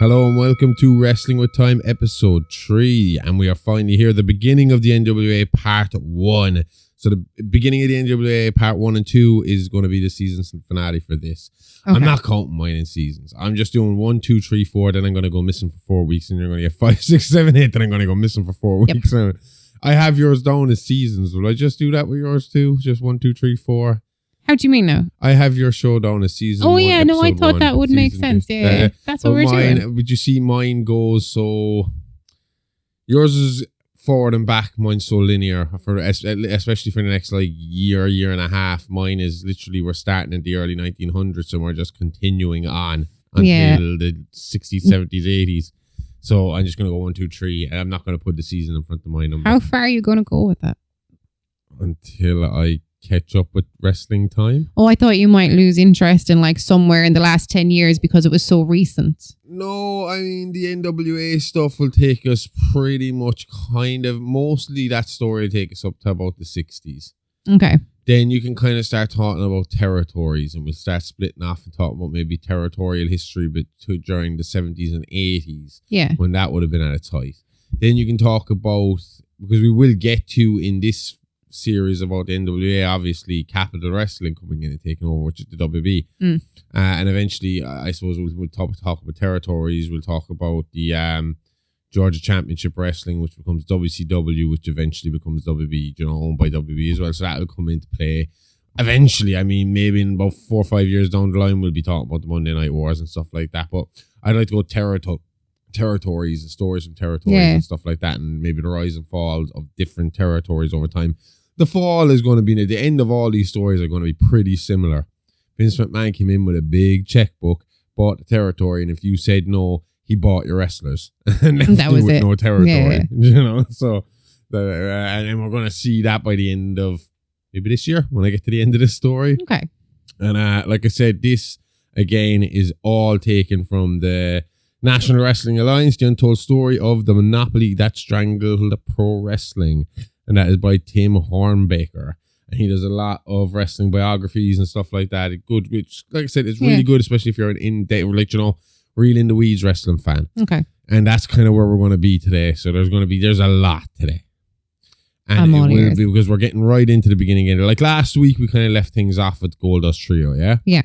Hello and welcome to Wrestling with Time episode 3, and we are finally here, the beginning of the NWA part 1. So the beginning of the NWA part 1 and 2 is going to be the season finale for this. Okay. I'm not counting mine in seasons. I'm just doing 1, 2, 3, 4, then I'm going to go missing for 4 weeks, and you're going to get 5, 6, 7, 8, then I'm going to go missing for 4 weeks. Yep. I have yours down as seasons. Will I just do that with yours too? Just 1, 2, 3, 4? How do you mean now? I have your show down as season 1. Oh yeah, no, I thought that would make sense. Yeah. That's what we're doing. Would you see mine goes so... Yours is forward and back. Mine's so linear, especially for the next year and a half. Mine is literally, we're starting in the early 1900s and we're just continuing on until the 60s, 70s, 80s. So I'm just going to go 1, 2, 3, and I'm not going to put the season in front of my number. How far are you going to go with that? Until I catch up with Wrestling Time. Oh, I thought you might lose interest in somewhere in the last 10 years because it was so recent. No, I mean, the NWA stuff will take us pretty much mostly that story will take us up to about the 60s. Okay. Then you can kind of start talking about territories, and we'll start splitting off and talking about maybe territorial history during the 70s and 80s. Yeah. When that would have been at its height. Then you can talk about, because we will get to in this series about the NWA, obviously Capital Wrestling coming in and taking over, which is the WB. And eventually, I suppose we'll talk about territories. We'll talk about the Georgia Championship Wrestling, which becomes WCW, which eventually becomes WB, owned by WB as well. So that'll come into play eventually. I mean, maybe in about 4 or 5 years down the line, we'll be talking about the Monday Night Wars and stuff like that. But I'd like to go territories and stories from territories and stuff like that, and maybe the rise and fall of different territories over time. The fall is going to be, the end of all these stories are going to be pretty similar. Vince McMahon came in with a big checkbook, bought the territory, and if you said no, he bought your wrestlers. And that was it. No territory. Yeah. So, and then we're going to see that by the end of maybe this year, when I get to the end of this story. Okay. And like I said, this, again, is all taken from the National Wrestling Alliance, the untold story of the monopoly that strangled pro wrestling. And that is by Tim Hornbaker. And he does a lot of wrestling biographies and stuff like that. Good, which, like I said, it's really good, especially if you're an real in the weeds wrestling fan. Okay. And that's kind of where we're going to be today. So there's a lot today. And I'm it all will ears. be, because we're getting right into the beginning again. Like last week, we kind of left things off with Goldust Trio, yeah? Yeah.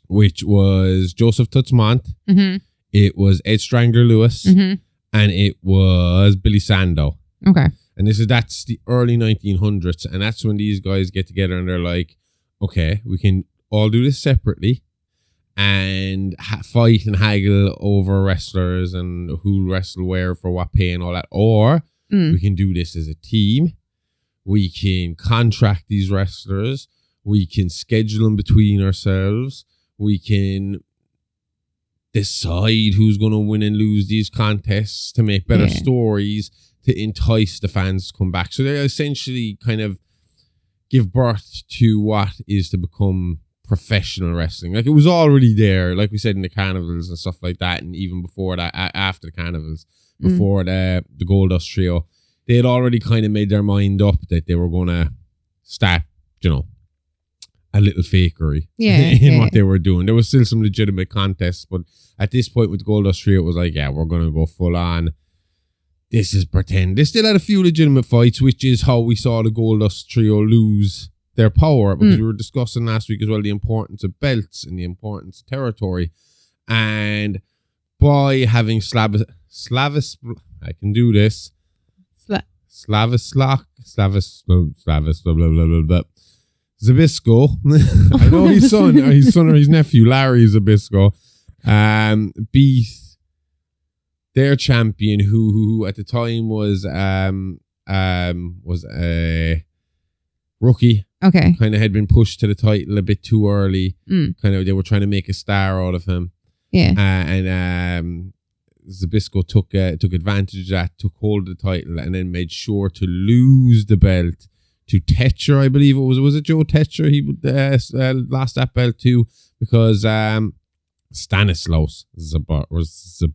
Which was Joseph Tutsmont. Mm-hmm. It was Ed Strangler Lewis. Mm-hmm. And it was Billy Sando. Okay. And that's the early 1900s. And that's when these guys get together and they're like, okay, we can all do this separately and fight and haggle over wrestlers and who wrestle where for what pay and all that. Or we can do this as a team. We can contract these wrestlers. We can schedule them between ourselves. We can decide who's going to win and lose these contests to make better stories, to entice the fans to come back. So they essentially kind of give birth to what is to become professional wrestling. Like, it was already there, like we said, in the carnivals and stuff like that, and even before that, after the carnivals, before the Goldust Trio, they had already kind of made their mind up that they were going to start, a little fakery in what they were doing. There was still some legitimate contests, but at this point with the Goldust Trio, it was like, we're going to go full on. This is pretend. They still had a few legitimate fights, which is how we saw the Goldust Trio lose their power, because we were discussing last week as well the importance of belts and the importance of territory. And by having Slavis, I can do this. Slavislak, Zabisco. I know his son or his nephew, Larry Zabisco, beat their champion, who at the time was a rookie. Okay. Kind of had been pushed to the title a bit too early. Kind of, they were trying to make a star out of him. Yeah. And Zabisco took advantage of that, took hold of the title, and then made sure to lose the belt to Tetcher, I believe it was. Was it Joe Tetcher? He lost that belt too, because Stanislaus Zabisco.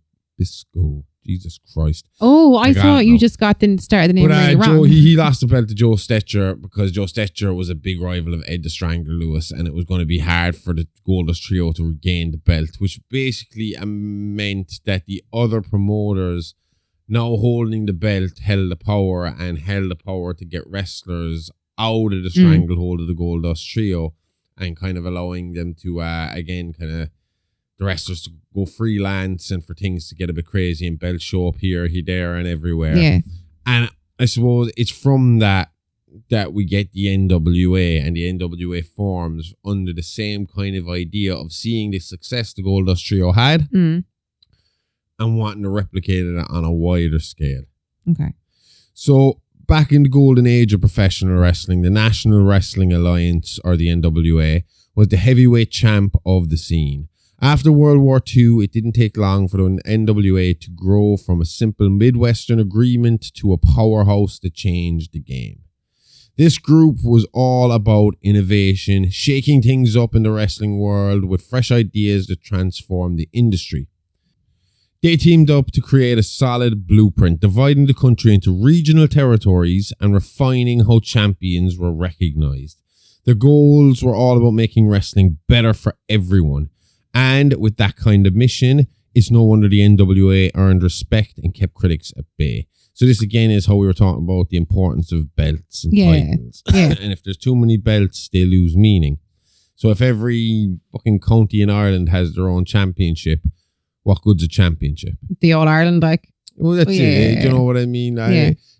Jesus Christ. Oh, I thought you just got the start of the name really wrong. He lost the belt to Joe Stetcher because Joe Stetcher was a big rival of Ed the Strangler Lewis, and it was going to be hard for the Goldust Trio to regain the belt, which basically meant that the other promoters now holding the belt held the power to get wrestlers out of the stranglehold of the Goldust Trio and kind of allowing them to, again, kind of the wrestlers to go freelance and for things to get a bit crazy and belts show up here, there, and everywhere. Yeah. And I suppose it's from that we get the NWA, and the NWA forms under the same kind of idea of seeing the success the Goldust Trio had and wanting to replicate it on a wider scale. Okay. So back in the golden age of professional wrestling, the National Wrestling Alliance, or the NWA, was the heavyweight champ of the scene. After World War II, it didn't take long for the NWA to grow from a simple Midwestern agreement to a powerhouse that changed the game. This group was all about innovation, shaking things up in the wrestling world with fresh ideas that transformed the industry. They teamed up to create a solid blueprint, dividing the country into regional territories and refining how champions were recognized. The goals were all about making wrestling better for everyone. And with that kind of mission, it's no wonder the NWA earned respect and kept critics at bay. So this again is how we were talking about the importance of belts and titles. Yeah. And if there's too many belts, they lose meaning. So if every fucking county in Ireland has their own championship, what good's a championship? The All-Ireland, like. Well, that's it. Do you know what I mean?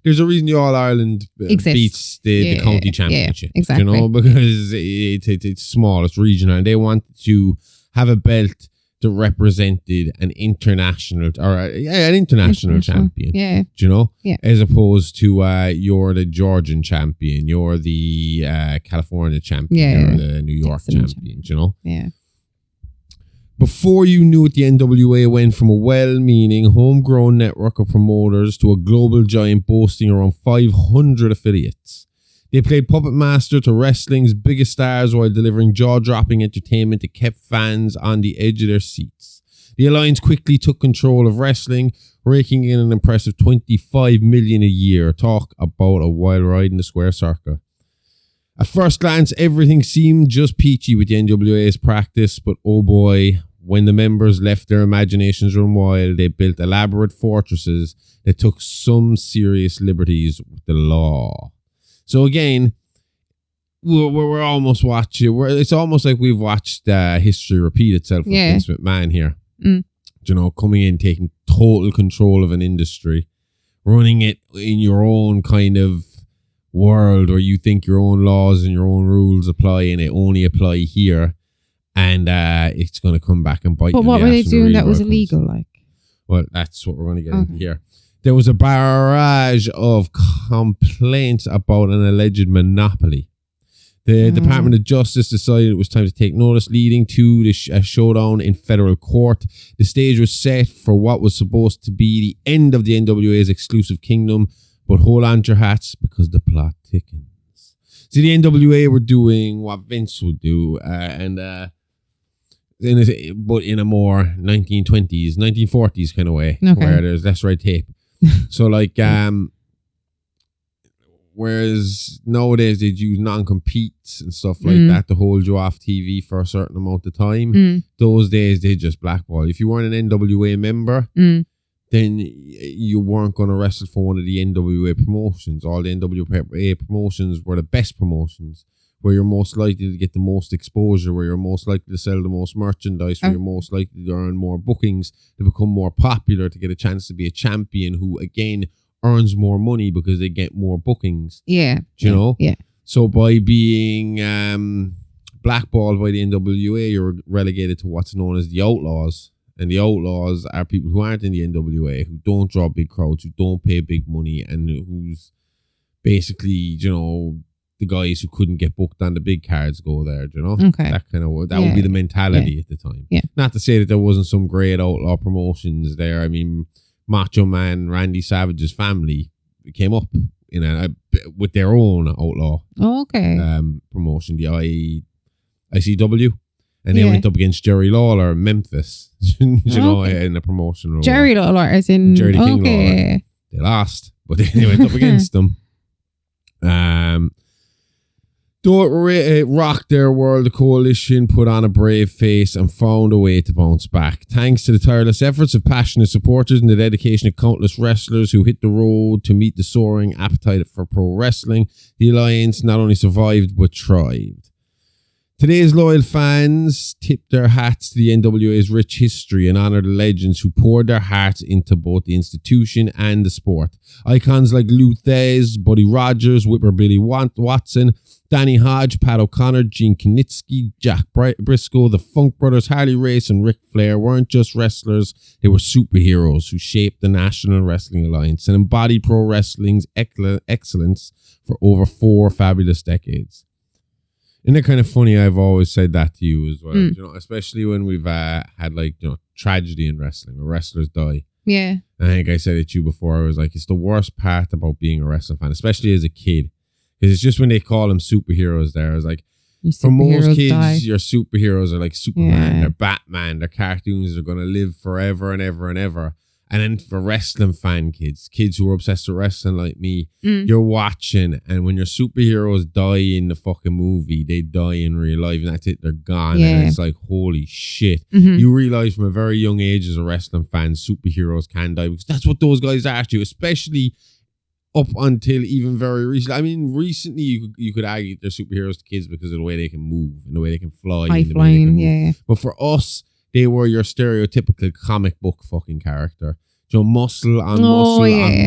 There's a reason the All-Ireland beats the county championship. Yeah, exactly. You know, because it's small, it's regional, and they want to have a belt that represented an international champion. Yeah. Do you know? Yeah. As opposed to you're the Georgian champion, you're the California champion, or the New York champion, do you know? Yeah. Before you knew it, the NWA went from a well-meaning, homegrown network of promoters to a global giant boasting around 500 affiliates. They played puppet master to wrestling's biggest stars while delivering jaw-dropping entertainment that kept fans on the edge of their seats. The Alliance quickly took control of wrestling, raking in an impressive $25 million a year. Talk about a wild ride in the square circle. At first glance, everything seemed just peachy with the NWA's practice, but oh boy, when the members left their imaginations run wild, they built elaborate fortresses that took some serious liberties with the law. So again, we're almost watching. It's almost like we've watched history repeat itself with Vince McMahon here. You know, coming in, taking total control of an industry, running it in your own kind of world where you think your own laws and your own rules apply, and it only apply here, and it's going to come back and bite you. But what were they doing that was illegal? Like, well, that's what we're going to get into here. There was a barrage of complaints about an alleged monopoly. The Department of Justice decided it was time to take notice, leading to the showdown in federal court. The stage was set for what was supposed to be the end of the NWA's exclusive kingdom, but hold on to your hats because the plot thickens. See, the NWA were doing what Vince would do, but in a more 1920s, 1940s kind of way, where there's less red tape. So like, whereas nowadays they'd use non-competes and stuff like that to hold you off TV for a certain amount of time. Those days they just blackball. If you weren't an NWA member, then you weren't going to wrestle for one of the NWA promotions. All the NWA promotions were the best promotions, where you're most likely to get the most exposure, where you're most likely to sell the most merchandise, where you're most likely to earn more bookings, to become more popular, to get a chance to be a champion who, again, earns more money because they get more bookings. Yeah. Do you know? Yeah. So by being blackballed by the NWA, you're relegated to what's known as the Outlaws. And the Outlaws are people who aren't in the NWA, who don't draw big crowds, who don't pay big money, and who's basically, you know, the guys who couldn't get booked on the big cards go there, you know? Okay. That would be the mentality at the time. Yeah. Not to say that there wasn't some great outlaw promotions there. I mean, Macho Man, Randy Savage's family came up with their own outlaw promotion, the ICW. And they went up against Jerry Lawler in Memphis, you know, in a promotional Jerry Lawler, as in... Jerry King Lawler. They lost, but they went up against them. Though it rocked their world, the coalition put on a brave face and found a way to bounce back. Thanks to the tireless efforts of passionate supporters and the dedication of countless wrestlers who hit the road to meet the soaring appetite for pro wrestling, the alliance not only survived but thrived. Today's loyal fans tip their hats to the NWA's rich history and honour the legends who poured their hearts into both the institution and the sport. Icons like Lou Thesz, Buddy Rogers, Whipper Billy Watson, Danny Hodge, Pat O'Connor, Gene Knitsky, Jack Briscoe, the Funk Brothers, Harley Race and Ric Flair weren't just wrestlers, they were superheroes who shaped the National Wrestling Alliance and embodied pro wrestling's excellence for over 4 fabulous decades. Isn't it kind of funny? I've always said that to you as well, you know, especially when we've had like, you know, tragedy in wrestling where wrestlers die. Yeah. I think I said it to you before. I was like, it's the worst part about being a wrestling fan, especially as a kid. Because it's just when they call them superheroes there. I was like, for most kids, your superheroes are like Superman, they're Batman, they're cartoons, they're going to live forever and ever and ever. And then for wrestling fan kids who are obsessed with wrestling like me, you're watching, and when your superheroes die in the fucking movie, they die in real life, and that's it, they're gone. And it's like, holy shit. You realize from a very young age as a wrestling fan, superheroes can die, because that's what those guys are to you, especially up until even very recently. I mean, recently you could argue they're superheroes to kids because of the way they can move and the way they can fly. High flying, But for us, they were your stereotypical comic book fucking character. You know, muscle on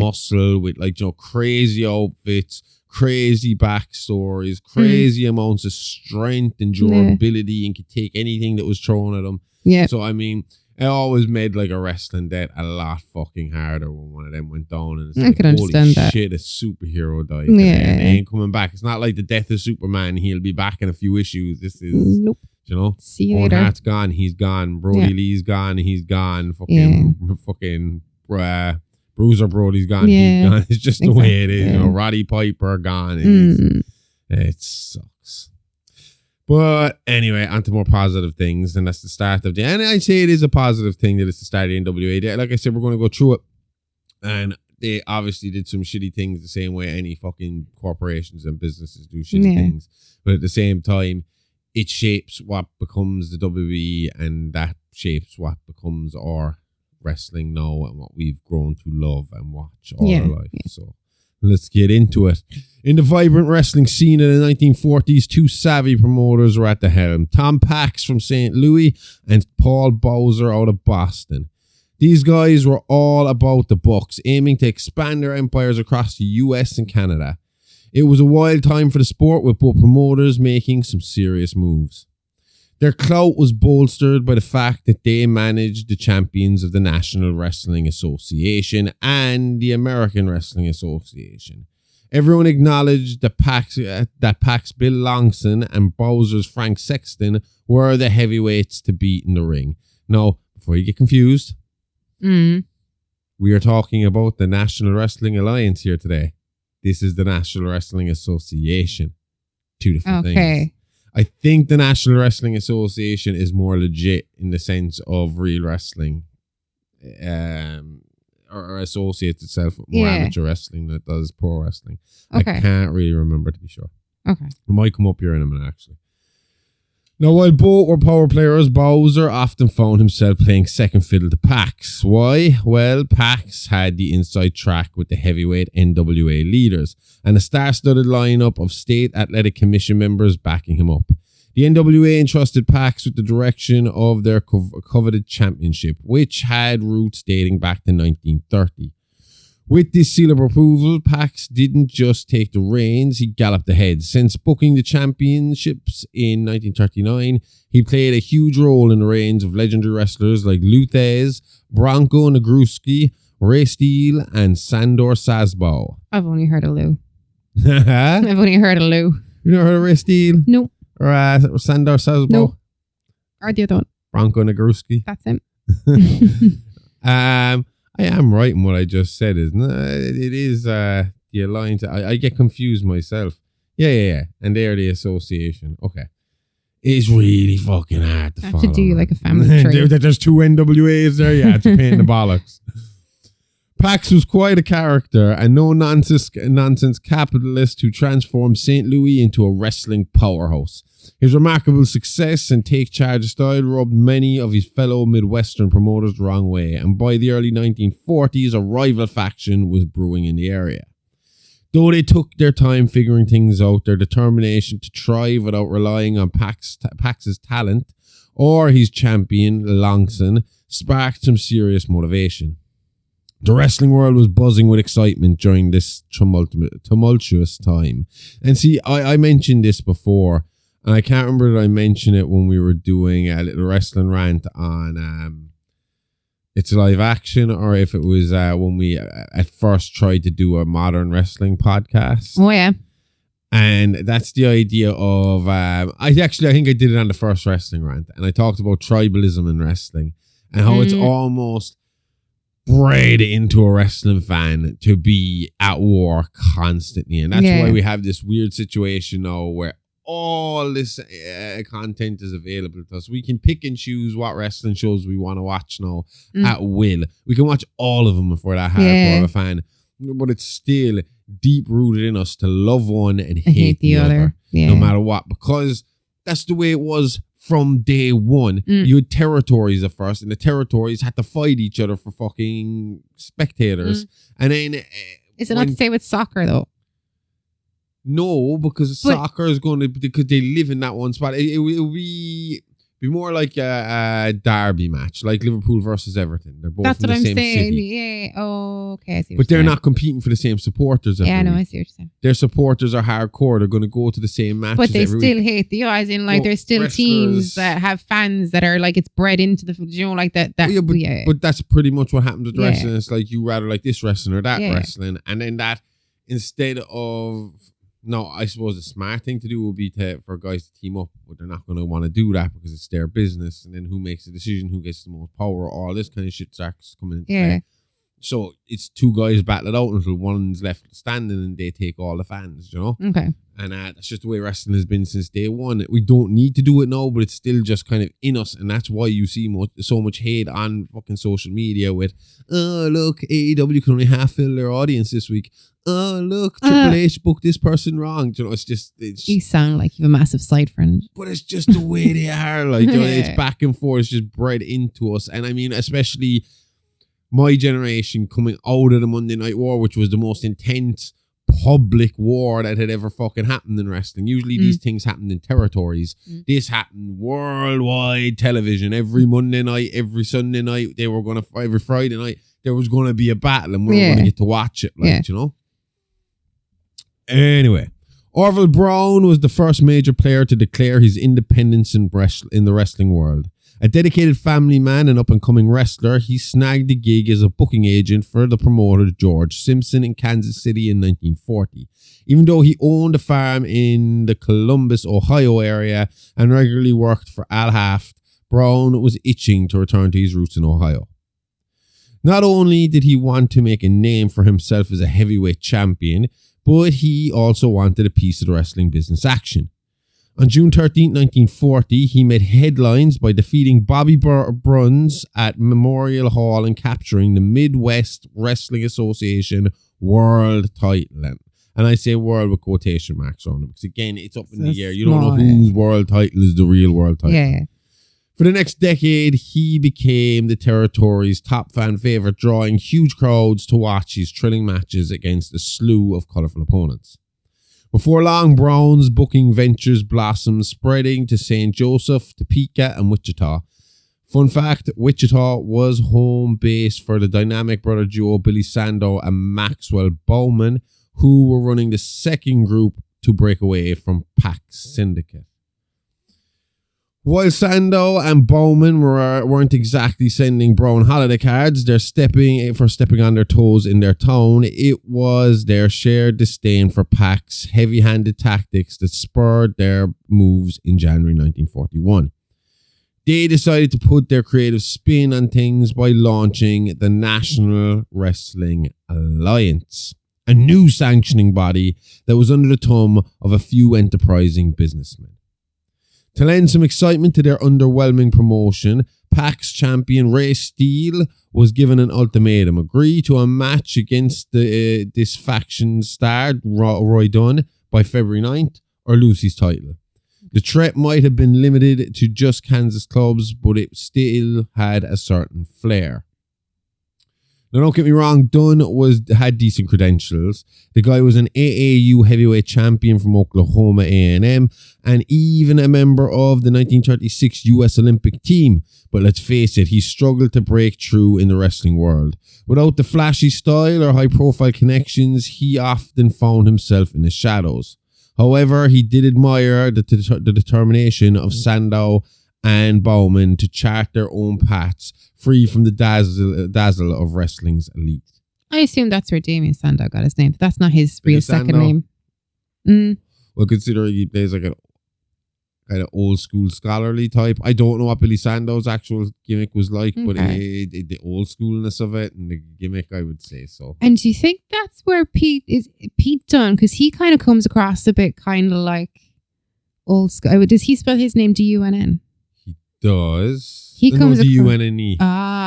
muscle with, like, you know, crazy outfits, crazy backstories, crazy amounts of strength and durability, and could take anything that was thrown at them. Yeah. So, I mean, it always made like a wrestling death a lot fucking harder when one of them went down. And it's like, could understand that. Shit, a superhero died. And they ain't coming back. It's not like the death of Superman. He'll be back in a few issues. This is... Nope. You know, see you later. Owen Hart's gone, he's gone. Brody Lee's gone, he's gone. Fucking Bruiser Brody's gone, he's gone. It's just the way it is. You know, Roddy Piper gone. It sucks. But anyway, on to more positive things, and that's the start of the. And I say it is a positive thing that it's the start of the NWA. Like I said, we're going to go through it, and they obviously did some shitty things the same way any fucking corporations and businesses do shitty things. But at the same time, it shapes what becomes the WWE, and that shapes what becomes our wrestling now and what we've grown to love and watch all our life. So let's get into it. In the vibrant wrestling scene in the 1940s, 2 savvy promoters were at the helm. Tom Pax from St. Louis and Paul Bowser out of Boston. These guys were all about the bucks, aiming to expand their empires across the US and Canada. It was a wild time for the sport, with both promoters making some serious moves. Their clout was bolstered by the fact that they managed the champions of the National Wrestling Association and the American Wrestling Association. Everyone acknowledged that Pax Bill Longson and Bowser's Frank Sexton were the heavyweights to beat in the ring. Now, before you get confused, we are talking about the National Wrestling Alliance here today. This is the National Wrestling Association. 2 different things. I think the National Wrestling Association is more legit in the sense of real wrestling, or associates itself with more amateur wrestling than it does pro wrestling. I can't really remember, to be sure. It might come up here in a minute, actually. Now, while both were power players, Bowser often found himself playing second fiddle to Pax. Why? Well, Pax had the inside track with the heavyweight NWA leaders and a star-studded lineup of state athletic commission members backing him up. The NWA entrusted Pax with the direction of their coveted championship, which had roots dating back to 1930. With this seal of approval, Pax didn't just take the reins, he galloped ahead. Since booking the championships in 1939, he played a huge role in the reigns of legendary wrestlers like Lou Thesz, Bronco Nagurski, Ray Steele, and Sandor Sazbo. I've only heard of Lou. I've only heard of Lou. You never heard of Ray Steele? No. Or Sandor Sazbo? No. Or the other one. Bronco Nagurski? That's him. I am right in what I just said, isn't it? It is the alliance. I get confused myself. Yeah. And they're the association. Okay. It's really fucking hard to I have follow. to do like a family tree. There's two NWAs there. Yeah, it's a pain in the bollocks. Pax was quite a character and no nonsense capitalist who transformed St. Louis into a wrestling powerhouse. His remarkable success and take-charge style rubbed many of his fellow Midwestern promoters the wrong way, and by the early 1940s, a rival faction was brewing in the area. Though they took their time figuring things out, their determination to thrive without relying on Pax's talent or his champion, Longson, sparked some serious motivation. The wrestling world was buzzing with excitement during this tumultuous time. And see, I mentioned this before, and I can't remember that I mentioned it when we were doing a little wrestling rant on It's Live Action, or if it was when we at first tried to do a modern wrestling podcast. Oh, yeah. And that's the idea of, I think I did it on the first wrestling rant, and I talked about tribalism in wrestling and how it's almost bred into a wrestling fan to be at war constantly. And that's why we have this weird situation now where all this content is available to us. We can pick and choose what wrestling shows we want to watch now at will. We can watch all of them if we're that hardcore of a fan. But it's still deep rooted in us to love one and hate the other. No matter what. Because that's the way it was from day one. You had territories at first, and the territories had to fight each other for fucking spectators. And then is it not the same with soccer though? No, because soccer is going to, because they live in that one spot. It will be more like a derby match, like Liverpool versus Everton. They're both That's in what the I'm same saying. city. Yeah. Oh, okay. I see. But they're not competing for the same supporters. Yeah, no, I see what you're saying. Their supporters are hardcore. They're going to go to the same matches. But they every still week. hate the guys. In like, there's still teams that have fans that are like, it's bred into the, you know, like that. But that's pretty much what happens with wrestling. It's like you rather like this wrestling or that wrestling, and then that instead of. No, I suppose the smart thing to do would be for guys to team up, but they're not going to want to do that because it's their business. And then who makes the decision, who gets the most power, all this kind of shit starts coming into play. So it's two guys battle it out until one's left standing and they take all the fans, you know? Okay. And that's just the way wrestling has been since day one. We don't need to do it now, but it's still just kind of in us. And that's why you see so much hate on fucking social media with, oh, look, AEW can only half fill their audience this week. Oh, look, Triple H booked this person wrong. You know, you sound like you have a massive side friend. But it's just the way they are. Like, you know, it's back and forth. It's just bred into us. And I mean, especially my generation coming out of the Monday Night War, which was the most intense public war that had ever fucking happened in wrestling. Usually these things happened in territories. This happened worldwide television. Every Monday night, every Sunday night, every Friday night, there was going to be a battle and we were going to get to watch it, like, you know? Anyway, Orville Brown was the first major player to declare his independence in the wrestling world. A dedicated family man and up-and-coming wrestler, he snagged a gig as a booking agent for the promoter George Simpson in Kansas City in 1940. Even though he owned a farm in the Columbus, Ohio area and regularly worked for Al Haft, Brown was itching to return to his roots in Ohio. Not only did he want to make a name for himself as a heavyweight champion, but he also wanted a piece of the wrestling business action. On June 13, 1940, he made headlines by defeating Bobby Bruns at Memorial Hall and capturing the Midwest Wrestling Association world title. And I say world with quotation marks on it because, again, it's up in the air. You don't know whose world title is the real world title. Yeah. For the next decade, he became the territory's top fan favorite, drawing huge crowds to watch his thrilling matches against a slew of colorful opponents. Before long, Brown's booking ventures blossomed, spreading to St. Joseph, Topeka, and Wichita. Fun fact, Wichita was home base for the dynamic brother duo Billy Sandow and Maxwell Bowman, who were running the second group to break away from Pac's syndicate. While Sandow and Bowman weren't exactly sending Brown holiday cards, they're stepping on their toes in their town. It was their shared disdain for Pac's heavy-handed tactics that spurred their moves in January 1941. They decided to put their creative spin on things by launching the National Wrestling Alliance, a new sanctioning body that was under the thumb of a few enterprising businessmen. To lend some excitement to their underwhelming promotion, PAC's champion Ray Steele was given an ultimatum. Agree to a match against this faction star, Roy Dunn, by February 9th or lose his title. The threat might have been limited to just Kansas clubs, but it still had a certain flair. Now, don't get me wrong, Dunn had decent credentials. The guy was an AAU heavyweight champion from Oklahoma A&M and even a member of the 1936 US Olympic team. But let's face it, he struggled to break through in the wrestling world. Without the flashy style or high-profile connections, he often found himself in the shadows. However, he did admire the determination of Sandow and Bowman to chart their own paths, free from the dazzle of wrestling's elite. I assume that's where Damien Sandow got his name. That's not his real second name. Well, considering he plays like a kind of old school scholarly type. I don't know what Billy Sandow's actual gimmick was like, but the old schoolness of it and the gimmick, I would say so. And do you think that's where Pete Dunne? Because he kind of comes across a bit kind of like old school. Does he spell his name D-U-N-N? He does. He comes D-U-N-N-E.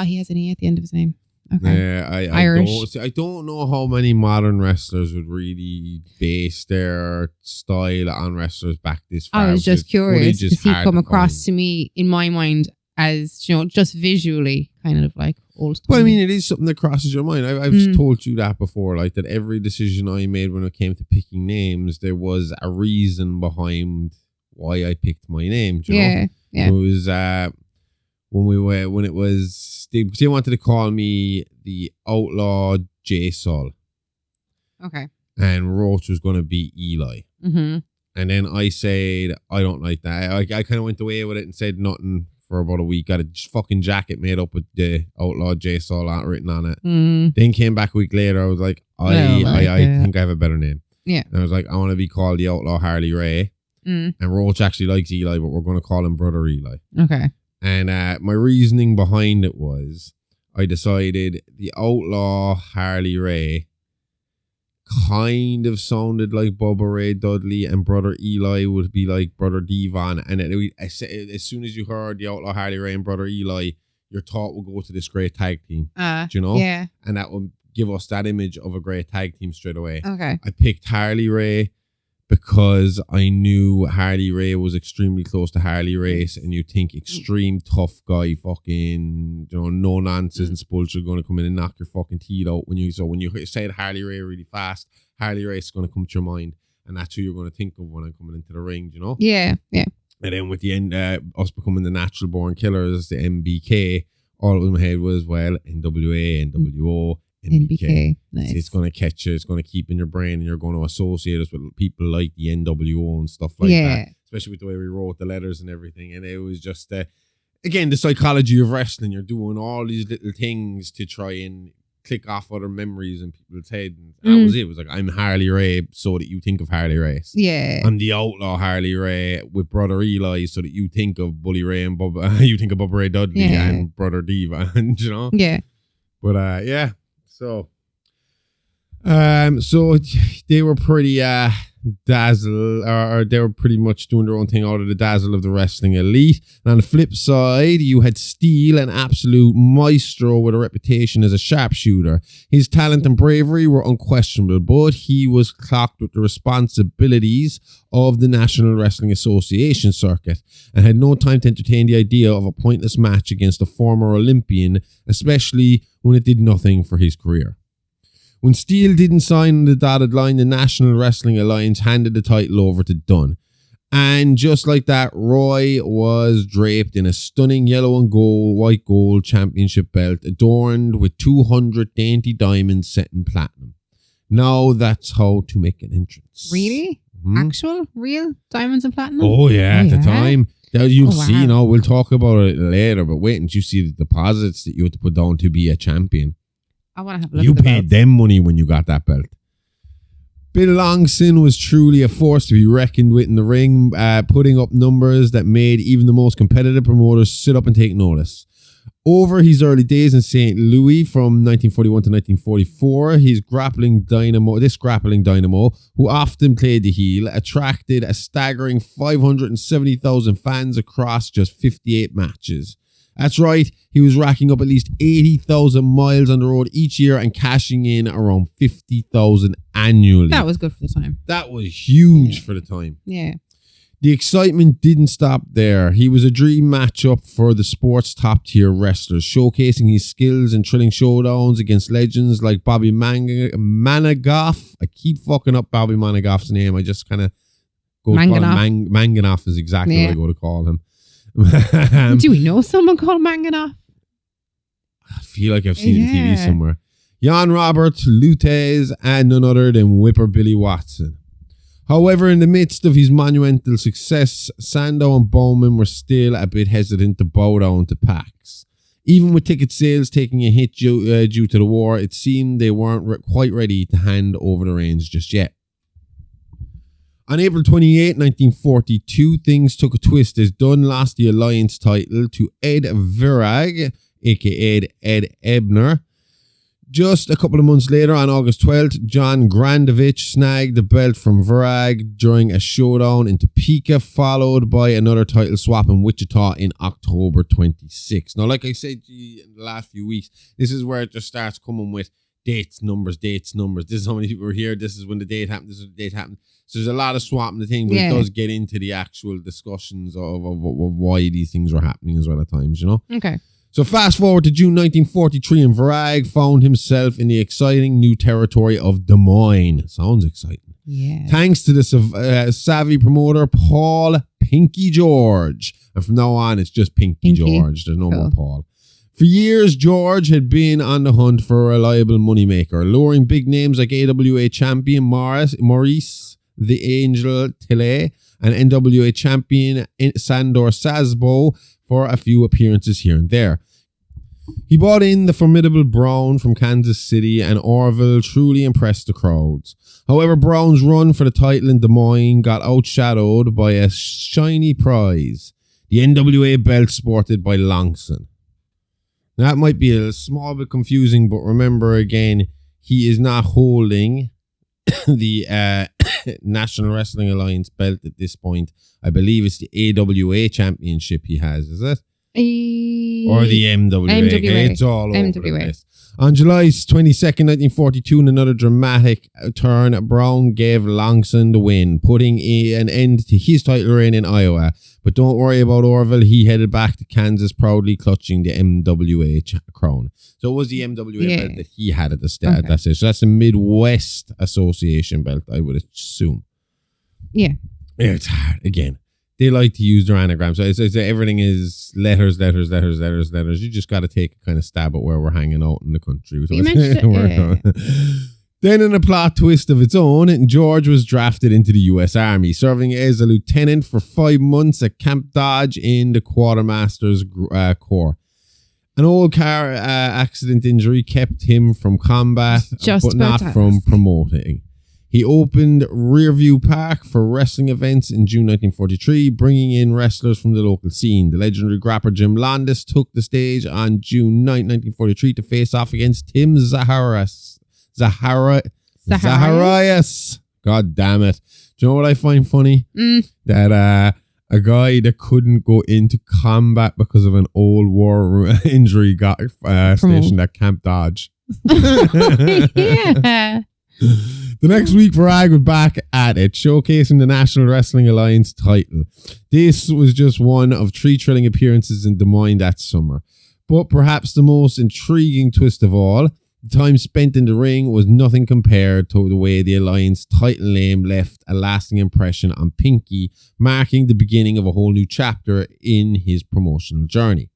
He has an E at the end of his name. Okay. Yeah, I don't know how many modern wrestlers would really base their style on wrestlers back this far. I was just curious because he come across to me in my mind as, just visually kind of like old school. Well, I mean, it is something that crosses your mind. I've told you that before, like that every decision I made when it came to picking names, there was a reason behind why I picked my name. Do you know? Yeah. It was when it was they wanted to call me the Outlaw J Sol. Okay. And Roach was going to be Eli. Mm-hmm. And then I said, I don't like that. I kind of went away with it and said nothing for about a week. Got a fucking jacket made up with the Outlaw J Sol written on it. Then came back a week later. I was like, I think I have a better name. Yeah. And I was like, I want to be called the Outlaw Harley Ray. And Roach actually likes Eli, but we're going to call him Brother Eli. Okay. And my reasoning behind it was I decided the Outlaw Harley Ray kind of sounded like Bubba Ray Dudley and Brother Eli would be like Brother Devon. And as soon as you heard the Outlaw Harley Ray and Brother Eli, your thought would go to this great tag team. Do you know? Yeah. And that would give us that image of a great tag team straight away. Okay. I picked Harley Ray because I knew Harley Ray was extremely close to Harley Race, and you think extreme tough guy, fucking, no nonsense bullshit going to come in and knock your fucking teeth out when you said Harley Ray really fast, Harley Race is going to come to your mind, and that's who you're going to think of when I'm coming into the ring, you know? Yeah. And then with the end, us becoming the Natural Born Killers, the MBK, all in my head was, well, NWA, NWO, NBK. Nice. It's going to catch you. It's going to keep in your brain, and you're going to associate us with people like the NWO and stuff like that. Especially with the way we wrote the letters and everything. And it was just, again, the psychology of wrestling. You're doing all these little things to try and click off other memories in people's head. And that was it. It was like, I'm Harley Ray so that you think of Harley Race. Yeah. I'm the Outlaw Harley Ray with Brother Eli so that you think of Bully Ray and Bubba. You think of Bubba Ray Dudley and Brother Diva. You know? Yeah. But, yeah. So they were pretty dazzle, or they were pretty much doing their own thing out of the dazzle of the wrestling elite. And on the flip side, you had Steele, an absolute maestro with a reputation as a sharpshooter. His talent and bravery were unquestionable, but he was clocked with the responsibilities of the National Wrestling Association circuit and had no time to entertain the idea of a pointless match against a former Olympian, especially when it did nothing for his career. When Steele didn't sign on the dotted line, the National Wrestling Alliance handed the title over to Dunn. And just like that, Roy was draped in a stunning yellow and white gold championship belt adorned with 200 dainty diamonds set in platinum. Now that's how to make an entrance. Really? Actual, real diamonds and platinum? Oh, yeah, at the time. You'll see, we'll talk about it later, but wait until you see the deposits that you had to put down to be a champion. I want to have a look You at the paid them money when you got that belt. Bill Longson was truly a force to be reckoned with in the ring, putting up numbers that made even the most competitive promoters sit up and take notice. Over his early days in St. Louis from 1941 to 1944, this grappling dynamo, who often played the heel, attracted a staggering 570,000 fans across just 58 matches. That's right, he was racking up at least 80,000 miles on the road each year and cashing in around 50,000 annually. That was good for the time. That was huge for the time. Yeah. The excitement didn't stop there. He was a dream matchup for the sport's top-tier wrestlers, showcasing his skills in thrilling showdowns against legends like Bobby Manigoff. I keep fucking up Bobby Manigoff's name. I just kind of go to call him Manganoff is exactly what I go to call him. Do we know someone called Manganoff? I feel like I've seen it on TV somewhere. Jan Robert, Lutez, and none other than Whipper Billy Watson. However, in the midst of his monumental success, Sandow and Bowman were still a bit hesitant to bow down to PAX. Even with ticket sales taking a hit due to the war, it seemed they weren't quite ready to hand over the reins just yet. On April 28, 1942, things took a twist as Dunn lost the Alliance title to Ed Virag, aka Ed Ebner. Just a couple of months later, on August 12th, John Grandovich snagged the belt from Virag during a showdown in Topeka, followed by another title swap in Wichita in October 26th. Now, like I said in the last few weeks, this is where it just starts coming with dates, numbers. This is how many people were here. This is when the date happened. This is when the date happened. So there's a lot of swapping the thing, but it does get into the actual discussions of why these things were happening as well at times, you know? Okay. So fast forward to June 1943 and Virag found himself in the exciting new territory of Des Moines. Sounds exciting. Yeah. Thanks to the savvy promoter, Paul Pinky George. And from now on, it's just Pinky George. There's no more Paul. For years, George had been on the hunt for a reliable moneymaker, luring big names like AWA champion Maurice the Angel Tilley and NWA champion Sandor Sasbo for a few appearances here and there. He brought in the formidable Brown from Kansas City, and Orville truly impressed the crowds. However, Brown's run for the title in Des Moines got outshadowed by a shiny prize, the NWA belt sported by Longson. Now, that might be a small bit confusing, but remember again, he is not holding the National Wrestling Alliance belt at this point. I believe it's the AWA championship he has, is it? Or the MWA. It's all over the place. On July 22nd, 1942, in another dramatic turn, Brown gave Longson the win, putting an end to his title reign in Iowa. But don't worry about Orville. He headed back to Kansas, proudly clutching the MWA crown. So it was the MWA belt that he had at the start. Okay. That's it. So that's the Midwest Association belt, I would assume. Yeah. Yeah, it's hard. Again, they like to use their anagrams. So it's everything is letters. You just got to take a kind of stab at where we're hanging out in the country. So Then, in a plot twist of its own, George was drafted into the U.S. Army, serving as a lieutenant for 5 months at Camp Dodge in the Quartermaster's Corps. An old car accident injury kept him from combat, but not from promoting. He opened Rearview Park for wrestling events in June 1943, bringing in wrestlers from the local scene. The legendary grappler Jim Landis took the stage on June 9, 1943 to face off against Tim Zacharias. God damn it. Do you know what I find funny? That a guy that couldn't go into combat because of an old war injury got stationed at Camp Dodge. Yeah. The next week, Virag was back at it, showcasing the National Wrestling Alliance title. This was just one of 3 thrilling appearances in Des Moines that summer. But perhaps the most intriguing twist of all, the time spent in the ring was nothing compared to the way the Alliance title name left a lasting impression on Pinky, marking the beginning of a whole new chapter in his promotional journey.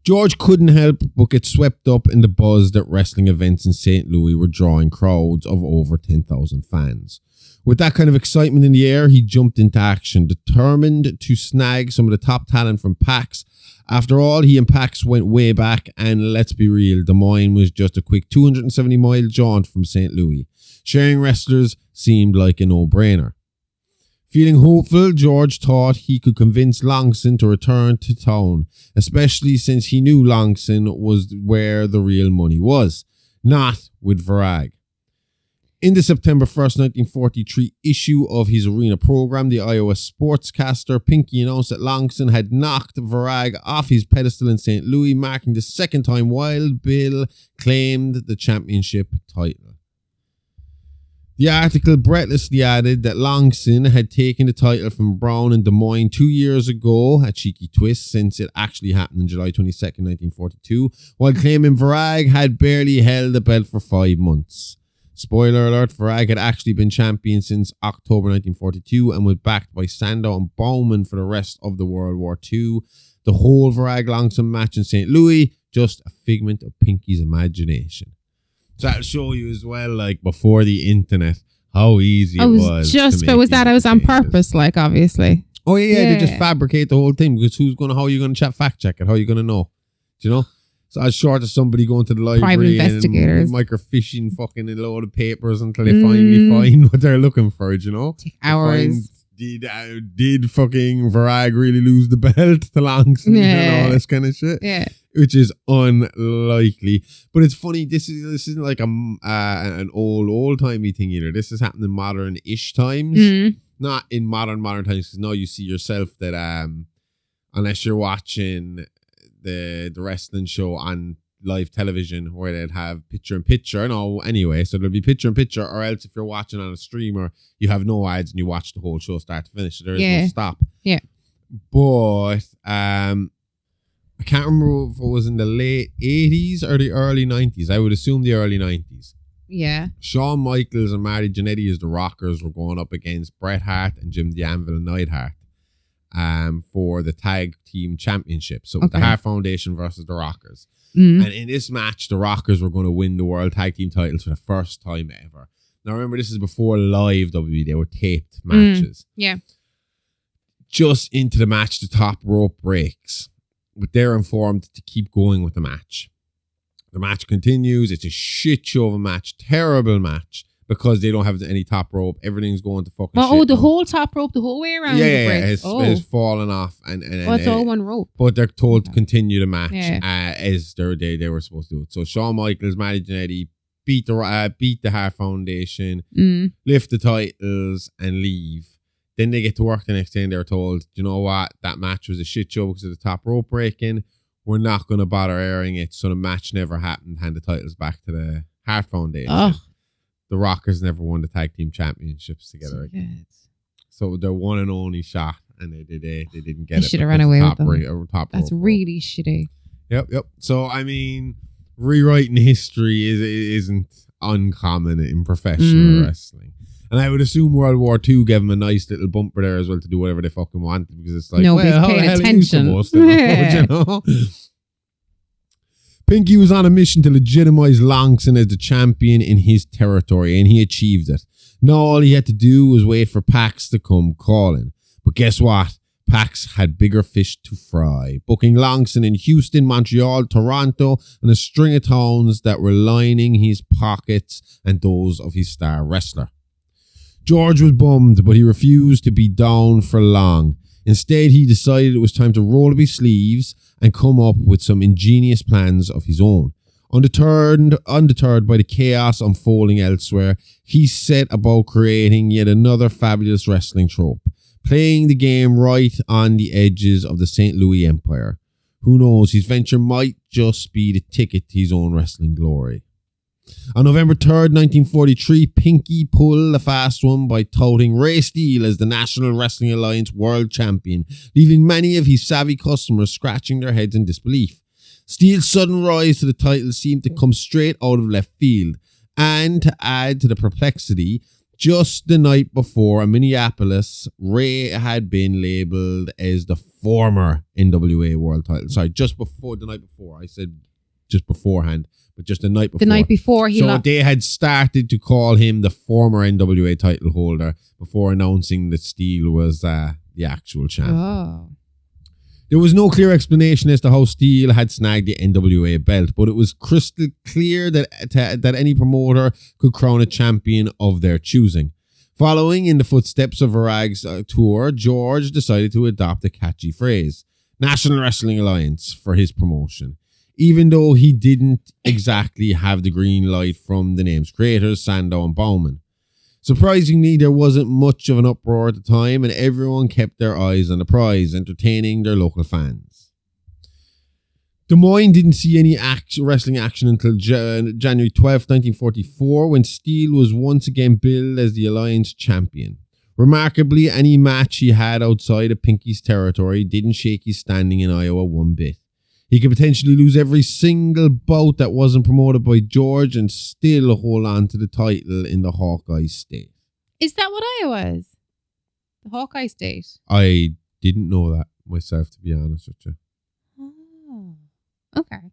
George couldn't help but get swept up in the buzz that wrestling events in St. Louis were drawing crowds of over 10,000 fans. With that kind of excitement in the air, he jumped into action, determined to snag some of the top talent from PAX. After all, he and PAX went way back, and let's be real, Des Moines was just a quick 270-mile jaunt from St. Louis. Sharing wrestlers seemed like a no-brainer. Feeling hopeful, George thought he could convince Longson to return to town, especially since he knew Longson was where the real money was, not with Varag. In the September 1st, 1943 issue of his arena program, the Iowa sportscaster Pinky announced that Longson had knocked Varag off his pedestal in St. Louis, marking the second time Wild Bill claimed the championship title. The article breathlessly added that Longson had taken the title from Brown in Des Moines 2 years ago, a cheeky twist since it actually happened on July 22nd, 1942, while claiming Varag had barely held the belt for 5 months. Spoiler alert, Varag had actually been champion since October 1942 and was backed by Sandow and Bowman for the rest of the World War II. The whole Varag-Longson match in St. Louis, just a figment of Pinky's imagination. So that'll show you as well, like, before the internet, how easy it was. That was on purpose, like, obviously. Oh, yeah, they just fabricate the whole thing, because how are you going to fact check it? How are you going to know? Do you know? So as short as somebody going to the library and microfishing fucking a load of papers until they finally find what they're looking for, do you know? Take hours. Did fucking Varag really lose the belt to Longson and all this kind of shit? Yeah. Which is unlikely. But it's funny, this isn't like an old-timey thing either. This has happened in modern-ish times. Mm. Not in modern times, because now you see yourself that unless you're watching the wrestling show on live television where they'd have picture-in-picture. No, anyway, so there'll be picture-in-picture, or else if you're watching on a streamer, you have no ads and you watch the whole show start to finish. So there is no stop. Yeah. But I can't remember if it was in the late 80s or the early 90s. I would assume the early 90s. Yeah. Shawn Michaels and Marty Jannetty as the Rockers were going up against Bret Hart and Jim the Anvil Neidhart. For the tag team championship. So the Hart Foundation versus the Rockers. And in this match, the Rockers were going to win the world tag team titles for the first time ever. Now remember, this is before live WWE. They were taped matches. Yeah. Just into the match, the top rope breaks. But they're informed to keep going with the match. The match continues. It's a shit show of a match. Terrible match. Because they don't have any top rope. Everything's going to fucking shit. Oh, the whole top rope the whole way around? Yeah, it's fallen off. And it's all one rope. But they're told to continue the match as they were supposed to do it. So Shawn Michaels, Marty Jannetty beat the Hart Foundation, lift the titles, and leave. Then they get to work the next day and they're told, you know what? That match was a shit show because of the top rope breaking. We're not going to bother airing it. So the match never happened. Hand the titles back to the Hart Foundation. Oh. The Rockers never won the tag team championships together again. So their one and only shot, and they didn't get it. They should have run away with them. That's really shitty. Yep. So I mean, rewriting history isn't uncommon in professional wrestling, and I would assume World War II gave them a nice little bumper there as well to do whatever they fucking wanted, because it's like nobody's paying attention. You know? Pinky was on a mission to legitimize Longson as the champion in his territory, and he achieved it. Now all he had to do was wait for Pax to come calling. But guess what? Pax had bigger fish to fry, booking Longson in Houston, Montreal, Toronto, and a string of towns that were lining his pockets and those of his star wrestler. George was bummed, but he refused to be down for long. Instead, he decided it was time to roll up his sleeves and come up with some ingenious plans of his own. Undeterred by the chaos unfolding elsewhere, he set about creating yet another fabulous wrestling trope, playing the game right on the edges of the St. Louis Empire. Who knows, his venture might just be the ticket to his own wrestling glory. On November 3rd, 1943, Pinky pulled a fast one by touting Ray Steele as the National Wrestling Alliance World Champion, leaving many of his savvy customers scratching their heads in disbelief. Steele's sudden rise to the title seemed to come straight out of left field, and to add to the perplexity, just the night before in Minneapolis, Ray had been labelled as the former NWA World title. Sorry, the night before. I said just beforehand. But just the night before. The night before they had started to call him the former NWA title holder before announcing that Steele was the actual champion. Oh. There was no clear explanation as to how Steele had snagged the NWA belt, but it was crystal clear that any promoter could crown a champion of their choosing. Following in the footsteps of Varag's tour, George decided to adopt a catchy phrase, National Wrestling Alliance, for his promotion, even though he didn't exactly have the green light from the name's creators, Sandow and Bowman. Surprisingly, there wasn't much of an uproar at the time, and everyone kept their eyes on the prize, entertaining their local fans. Des Moines didn't see any wrestling action until January 12, 1944, when Steele was once again billed as the Alliance champion. Remarkably, any match he had outside of Pinky's territory didn't shake his standing in Iowa one bit. He could potentially lose every single bout that wasn't promoted by George and still hold on to the title in the Hawkeye state. Is that what Iowa is? The Hawkeye state? I didn't know that myself, to be honest with you. Oh, okay.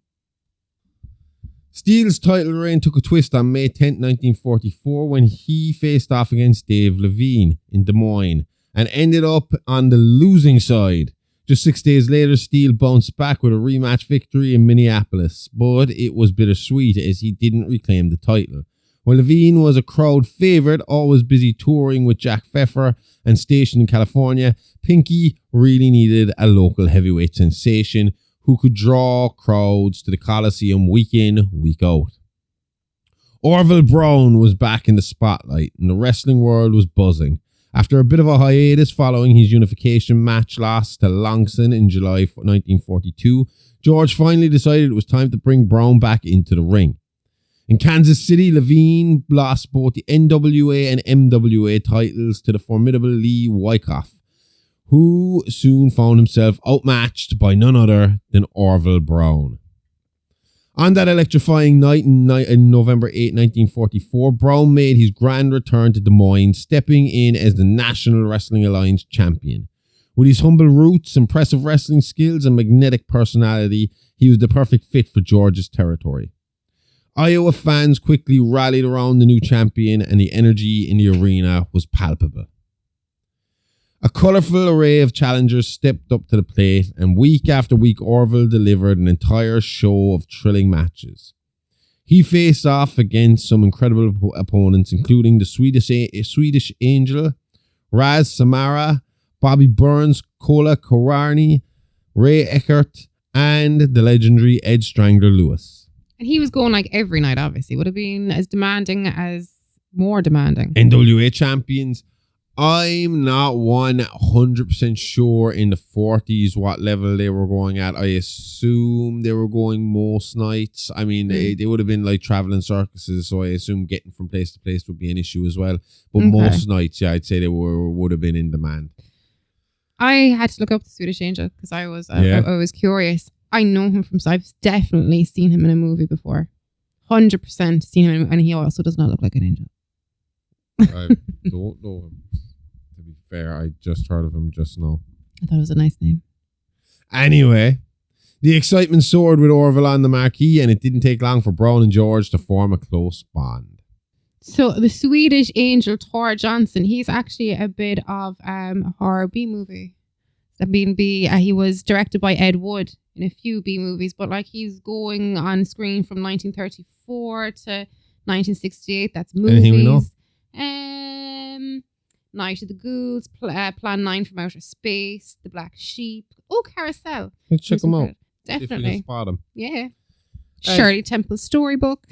Steele's title reign took a twist on May 10, 1944, when he faced off against Dave Levine in Des Moines and ended up on the losing side. Just 6 days later, Steele bounced back with a rematch victory in Minneapolis, but it was bittersweet as he didn't reclaim the title. While Levine was a crowd favourite, always busy touring with Jack Pfeffer and stationed in California, Pinky really needed a local heavyweight sensation who could draw crowds to the Coliseum week in, week out. Orville Brown was back in the spotlight, and the wrestling world was buzzing. After a bit of a hiatus following his unification match loss to Longson in July 1942, George finally decided it was time to bring Brown back into the ring. In Kansas City, Levine lost both the NWA and MWA titles to the formidable Lee Wyckoff, who soon found himself outmatched by none other than Orville Brown. On that electrifying night in November 8, 1944, Brown made his grand return to Des Moines, stepping in as the National Wrestling Alliance champion. With his humble roots, impressive wrestling skills, and magnetic personality, he was the perfect fit for George's territory. Iowa fans quickly rallied around the new champion, and the energy in the arena was palpable. A colourful array of challengers stepped up to the plate, and week after week Orville delivered an entire show of thrilling matches. He faced off against some incredible opponents, including the Swedish Angel, Raz Samara, Bobby Burns, Kola Korarni, Ray Eckert, and the legendary Ed Strangler Lewis. And he was going like every night, obviously. Would have been as demanding as more demanding. NWA champions. I'm not 100% sure in the 40s what level they were going at. I assume they were going most nights. I mean, they would have been like traveling circuses, so I assume getting from place to place would be an issue as well. But most nights, yeah, I'd say they would have been in demand. I had to look up the Swedish Angel because I was curious. I know him from, so I've definitely seen him in a movie before. 100% seen him, and he also does not look like an angel. I don't know him. To be fair, I just heard of him just now. I thought it was a nice name. Anyway, the excitement soared with Orville on the marquee, and it didn't take long for Brown and George to form a close bond. So the Swedish Angel, Tor Johnson, he's actually a bit of a horror B movie. He was directed by Ed Wood in a few B movies, but like he's going on screen from 1934 to 1968. That's movies. Anything we know? Night of the Ghouls, Plan 9 from Outer Space, The Black Sheep. Oh, Carousel. Let's check them out. Definitely. Spot them. Yeah. Shirley Temple's storybook.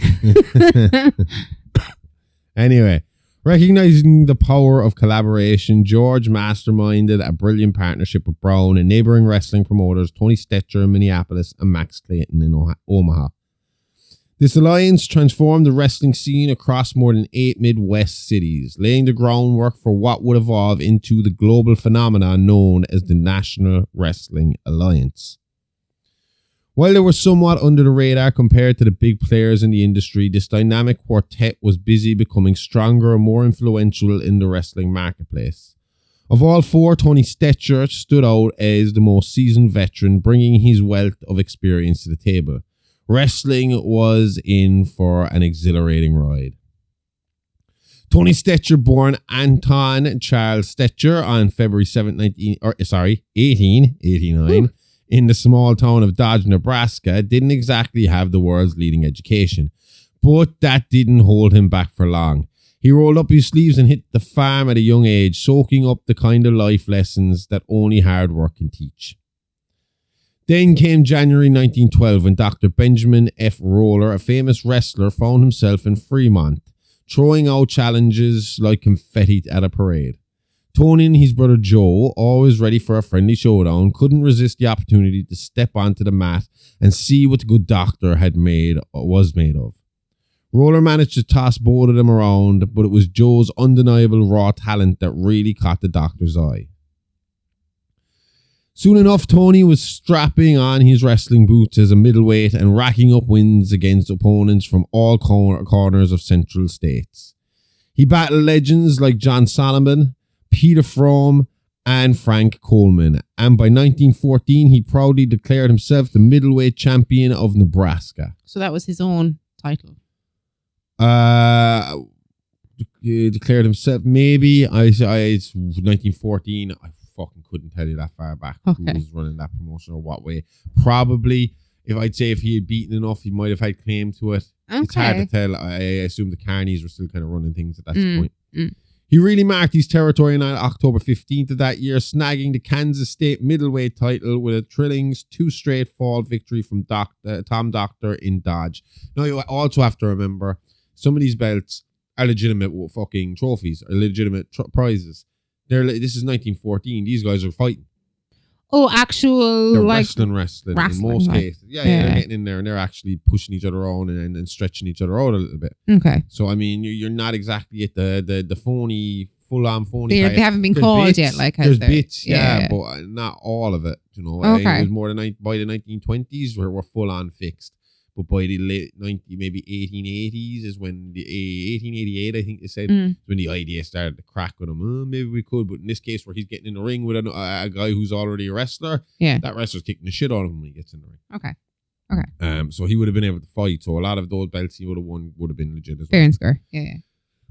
Anyway, recognizing the power of collaboration, George masterminded a brilliant partnership with Brown and neighboring wrestling promoters Tony Stetcher in Minneapolis and Max Clayton in Omaha. This alliance transformed the wrestling scene across more than 8 Midwest cities, laying the groundwork for what would evolve into the global phenomenon known as the National Wrestling Alliance. While they were somewhat under the radar compared to the big players in the industry, this dynamic quartet was busy becoming stronger and more influential in the wrestling marketplace. Of all four, Tony Stetcher stood out as the most seasoned veteran, bringing his wealth of experience to the table. Wrestling was in for an exhilarating ride. Tony Stetcher, born Anton Charles Stetcher on February 7, 1889, in the small town of Dodge, Nebraska, didn't exactly have the world's leading education, but that didn't hold him back for long. He He rolled up his sleeves and hit the farm at a young age, soaking up the kind of life lessons that only hard work can teach. Then came January 1912 when Dr. Benjamin F. Roller, a famous wrestler, found himself in Fremont, throwing out challenges like confetti at a parade. Tony and his brother Joe, always ready for a friendly showdown, couldn't resist the opportunity to step onto the mat and see what the good doctor was made of. Roller managed to toss both of them around, but it was Joe's undeniable raw talent that really caught the doctor's eye. Soon enough, Tony was strapping on his wrestling boots as a middleweight and racking up wins against opponents from all corners of Central States. He battled legends like John Solomon, Peter Fromm, and Frank Coleman, and by 1914 he proudly declared himself the middleweight champion of Nebraska. So that was his own title. He declared himself. Maybe it's 1914. I fucking couldn't tell you that far back who was running that promotion or what way. Probably, if he had beaten enough, he might have had claim to it. Okay. It's hard to tell. I assume the Carneys were still kind of running things at that point. He really marked his territory on October 15th of that year, snagging the Kansas State middleweight title with a thrilling 2 straight fall victory from Tom Doctor in Dodge. Now, you also have to remember, some of these belts are legitimate fucking trophies, or legitimate prizes. This is 1914. These guys are fighting. Oh, actual they're like wrestling in most cases. Yeah, they're getting in there and they're actually pushing each other on and stretching each other out a little bit. Okay. So I mean, you're not exactly at the phony, full-on phony. They haven't been called yet. Like there's bits, but not all of it. You know, it was more by the 1920s where we're full-on fixed. But by the late 1880s is when the 1888, I think they said, is when the idea started to crack with him. Maybe we could, but in this case where he's getting in the ring with a guy who's already a wrestler, that wrestler's kicking the shit out of him when he gets in the ring. Okay. So he would have been able to fight. So a lot of those belts he would have won would have been legit as well. Fair and square. Yeah.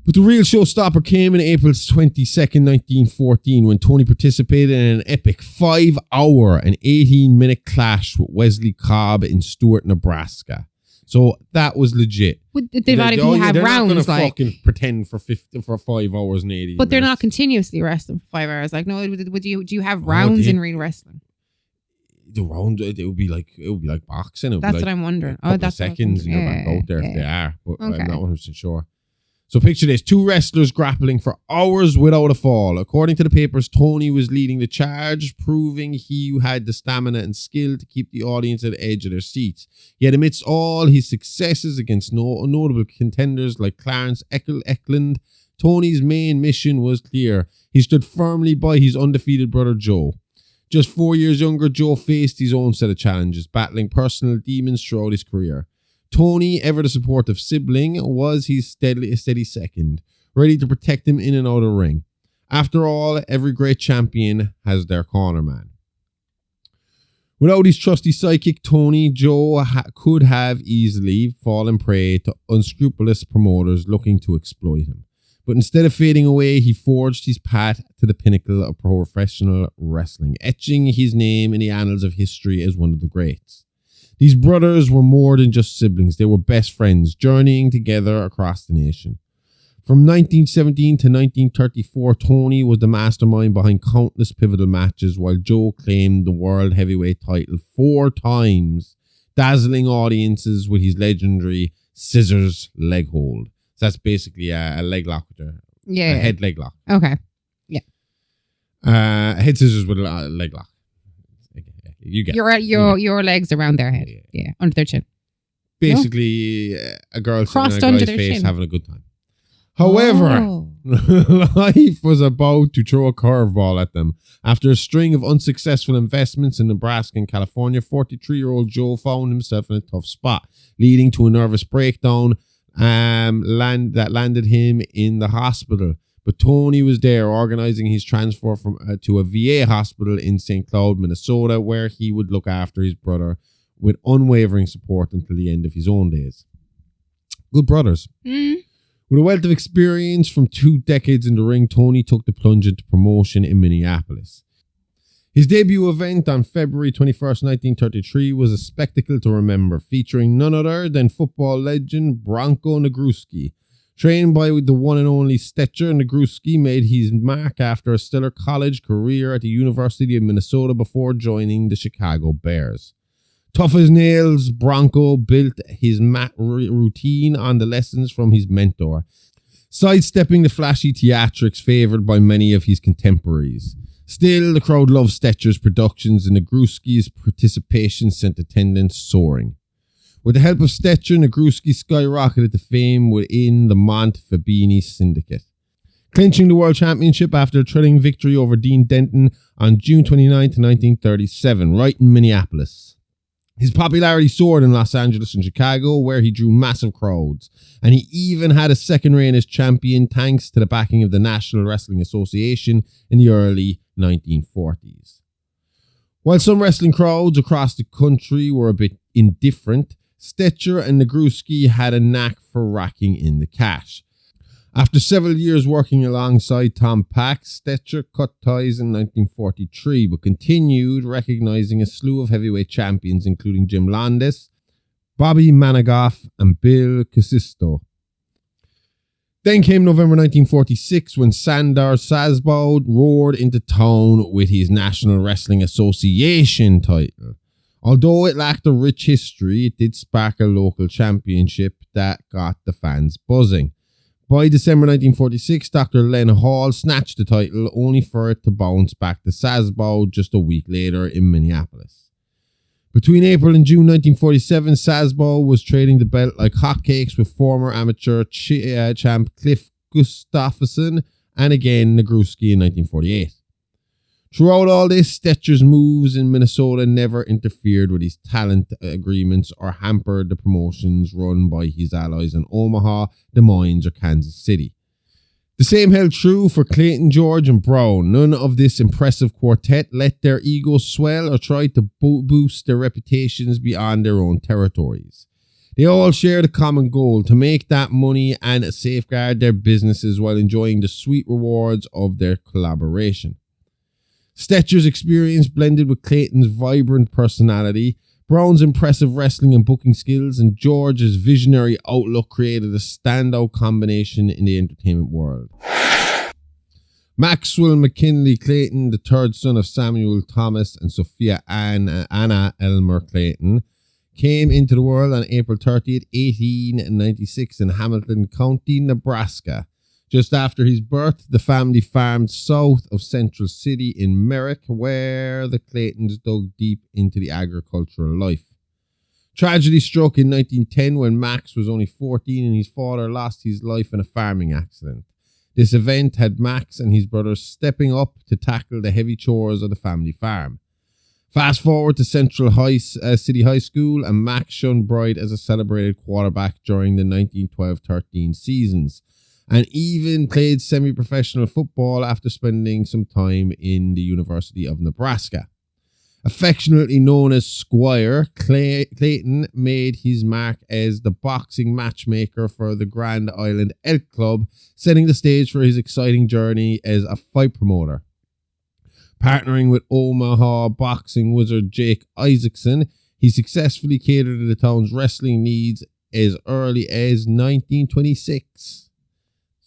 But the real showstopper came in April 22nd, 1914, when Tony participated in an epic 5-hour and 18-minute clash with Wesley Cobb in Stewart, Nebraska. So that was legit. They not even have rounds. They're not like fucking pretend for 5 hours and 80 But they're not continuously wrestling for 5 hours. Like, no, do you have rounds in real wrestling? The round, it would be like boxing. That's what I'm wondering. Oh, that's seconds and you're back out there if they are. But I'm not 100% sure. So picture this, 2 wrestlers grappling for hours without a fall. According to the papers, Tony was leading the charge, proving he had the stamina and skill to keep the audience at the edge of their seats. Yet amidst all his successes against notable contenders like Clarence Eklund, Tony's main mission was clear. He stood firmly by his undefeated brother Joe. Just 4 years younger, Joe faced his own set of challenges, battling personal demons throughout his career. Tony, ever the supportive sibling, was his steady second, ready to protect him in and out of the ring. After all, every great champion has their corner man. Without his trusty sidekick, Tony, Joe could have easily fallen prey to unscrupulous promoters looking to exploit him. But instead of fading away, he forged his path to the pinnacle of professional wrestling, etching his name in the annals of history as one of the greats. These brothers were more than just siblings. They were best friends, journeying together across the nation. From 1917 to 1934, Tony was the mastermind behind countless pivotal matches, while Joe claimed the world heavyweight title 4 times, dazzling audiences with his legendary scissors leg hold. So that's basically a leg lock with a head leg lock. Okay. Yeah. Head scissors with a leg lock. You get your legs around their head. Yeah, under their chin. Basically, a girl crossed sitting on a guy's face chin. having a good time. However, life was about to throw a curveball at them. After a string of unsuccessful investments in Nebraska and California, 43-year-old Joe found himself in a tough spot, leading to a nervous breakdown that landed him in the hospital. But Tony was there organizing his transfer to a VA hospital in St. Cloud, Minnesota, where he would look after his brother with unwavering support until the end of his own days. Good brothers. With a wealth of experience from 2 decades in the ring, Tony took the plunge into promotion in Minneapolis. His debut event on February 21st, 1933 was a spectacle to remember, featuring none other than football legend Bronco Nagurski. Trained by the one and only Stetcher, Nagruski made his mark after a stellar college career at the University of Minnesota before joining the Chicago Bears. Tough as nails, Bronco built his mat routine on the lessons from his mentor, sidestepping the flashy theatrics favoured by many of his contemporaries. Still, the crowd loved Stetcher's productions and Nagruski's participation sent attendance soaring. With the help of Stetcher, Nagruski skyrocketed to fame within the Montefiore syndicate, clinching the World Championship after a thrilling victory over Dean Denton on June 29, 1937, right in Minneapolis. His popularity soared in Los Angeles and Chicago, where he drew massive crowds, and he even had a second reign as champion thanks to the backing of the National Wrestling Association in the early 1940s. While some wrestling crowds across the country were a bit indifferent, Stetcher and Nagruski had a knack for racking in the cash. After several years working alongside Tom Pack, Stetcher cut ties in 1943, but continued recognizing a slew of heavyweight champions including Jim Londes, Bobby Manigaff, and Bill Casisto. Then came November 1946 when Sandor Sazbo roared into town with his National Wrestling Association title. Although it lacked a rich history, it did spark a local championship that got the fans buzzing. By December 1946, Dr. Len Hall snatched the title, only for it to bounce back to Sazbo just a week later in Minneapolis. Between April and June 1947, Sazbo was trading the belt like hotcakes with former amateur champ Cliff Gustafson and again Nagruski in 1948. Throughout all this, Stetcher's moves in Minnesota never interfered with his talent agreements or hampered the promotions run by his allies in Omaha, Des Moines, or Kansas City. The same held true for Clayton, George, and Brown. None of this impressive quartet let their egos swell or tried to boost their reputations beyond their own territories. They all shared a common goal: to make that money and safeguard their businesses while enjoying the sweet rewards of their collaboration. Stetcher's experience blended with Clayton's vibrant personality, Brown's impressive wrestling and booking skills, and George's visionary outlook created a standout combination in the entertainment world. Maxwell McKinley Clayton, the third son of Samuel Thomas and Sophia Anna Elmer Clayton, came into the world on April 30th, 1896 in Hamilton County, Nebraska. Just after his birth, the family farmed south of Central City in Merrick, where the Claytons dug deep into the agricultural life. Tragedy struck in 1910 when Max was only 14 and his father lost his life in a farming accident. This event had Max and his brothers stepping up to tackle the heavy chores of the family farm. Fast forward to Central City High School, and Max shone bright as a celebrated quarterback during the 1912-13 seasons, and even played semi-professional football after spending some time in the University of Nebraska. Affectionately known as Squire, Clayton made his mark as the boxing matchmaker for the Grand Island Elk Club, setting the stage for his exciting journey as a fight promoter. Partnering with Omaha boxing wizard Jake Isaacson, he successfully catered to the town's wrestling needs as early as 1926.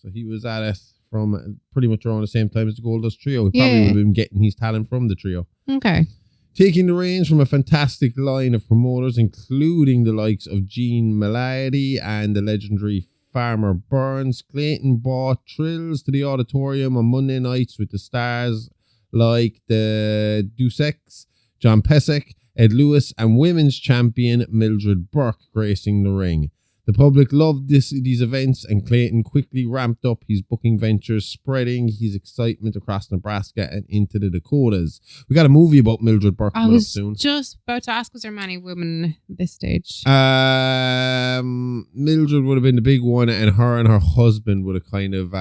So he was at it from pretty much around the same time as the Goldust Trio. He probably would have been getting his talent from the trio. Okay. Taking the reins from a fantastic line of promoters, including the likes of Gene Malady and the legendary Farmer Burns, Clayton brought thrills to the auditorium on Monday nights with the stars like the Deucex, John Pesek, Ed Lewis, and women's champion Mildred Burke gracing the ring. The public loved these events, and Clayton quickly ramped up his booking ventures, spreading his excitement across Nebraska and into the Dakotas. We got a movie about Mildred Burke coming up soon. I was just about to ask, was there many women at this stage? Mildred would have been the big one, and her husband would have kind of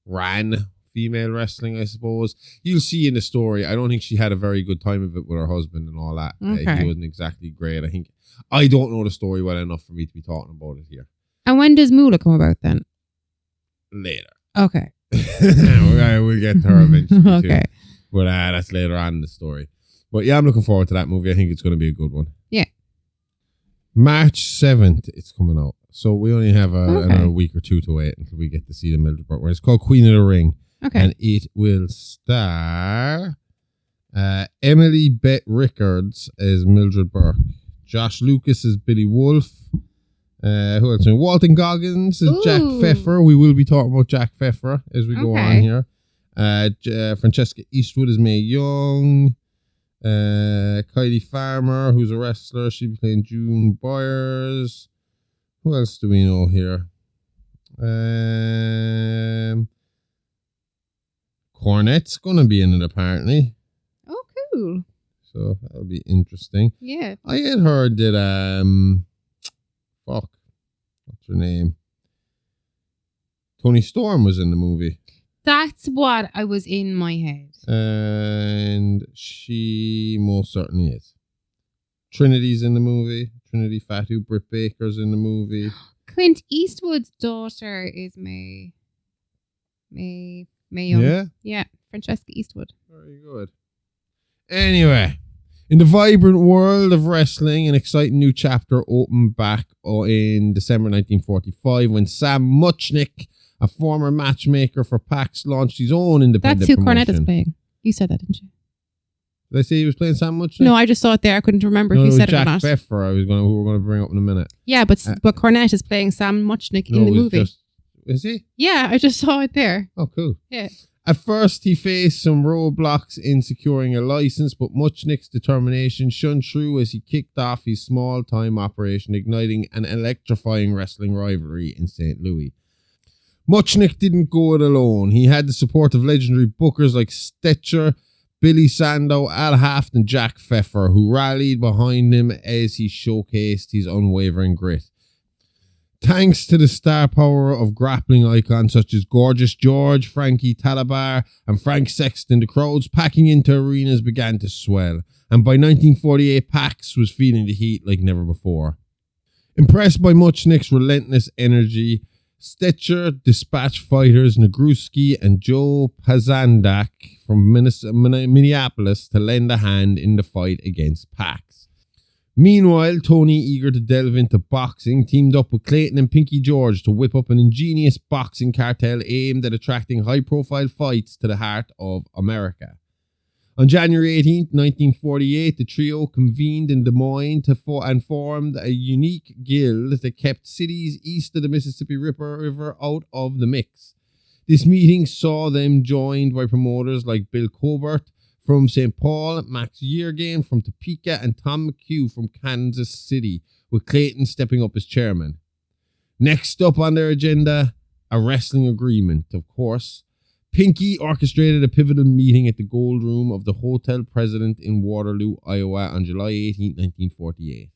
ran female wrestling, I suppose. You'll see in the story, I don't think she had a very good time of it with her husband and all that. Okay. He wasn't exactly great. I don't know the story well enough for me to be talking about it here. And when does Moolah come about then? Later. Okay. We'll get to her eventually okay. too. But that's later on in the story. But yeah, I'm looking forward to that movie. I think it's going to be a good one. Yeah. March 7th, it's coming out. So we only have another week or two to wait until we get to see the Mildred Burke one. It's called Queen of the Ring. Okay. And it will star Emily Bett Rickards as Mildred Burke. Josh Lucas as Billy Wolfe. Who else? Walton Goggins as Jack Pfeffer. We will be talking about Jack Pfeffer as we go on here. Francesca Eastwood as Mae Young. Kylie Farmer, who's a wrestler. She'll be playing June Byers. Who else do we know here? Cornette's gonna be in it apparently. Oh, cool. So that'll be interesting. Yeah. I had heard that what's her name? Toni Storm was in the movie. That's what I was in my head. And she most certainly is. Trinity's in the movie. Trinity Fatu. Britt Baker's in the movie. Clint Eastwood's daughter is Mae Young. Yeah? Yeah, Francesca Eastwood. Very good. Anyway, in the vibrant world of wrestling, an exciting new chapter opened back in December 1945 when Sam Muchnick, a former matchmaker for PAX, launched his own independent promotion. That's who promotion. Cornette is playing. You said that, didn't you? Did I say he was playing Sam Muchnick? No, I just saw it there. I couldn't remember if you said Jack it or not. Jack Pfeffer, who we're going to bring up in a minute. Yeah, but Cornette is playing Sam Muchnick in the movie. Is he? Yeah, I just saw it there. Oh, cool. Yeah. At first, he faced some roadblocks in securing a license, but Muchnick's determination shone through as he kicked off his small-time operation, igniting an electrifying wrestling rivalry in St. Louis. Muchnick didn't go it alone. He had the support of legendary bookers like Stetcher, Billy Sandow, Al Haft, and Jack Pfeffer, who rallied behind him as he showcased his unwavering grit. Thanks to the star power of grappling icons such as Gorgeous George, Frankie Talabar, and Frank Sexton, the crowds packing into arenas began to swell, and by 1948, PAX was feeling the heat like never before. Impressed by Muchnick's relentless energy, Stetcher dispatched fighters Nagruski and Joe Pazandak from Minneapolis to lend a hand in the fight against PAX. Meanwhile, Tony, eager to delve into boxing, teamed up with Clayton and Pinky George to whip up an ingenious boxing cartel aimed at attracting high-profile fights to the heart of America. On January 18, 1948, the trio convened in Des Moines and formed a unique guild that kept cities east of the Mississippi River out of the mix. This meeting saw them joined by promoters like Bill Colbert from St. Paul, Max Yeargain from Topeka, and Tom McHugh from Kansas City, with Clayton stepping up as chairman. Next up on their agenda, a wrestling agreement, of course. Pinky orchestrated a pivotal meeting at the Gold Room of the Hotel President in Waterloo, Iowa on July 18, 1948.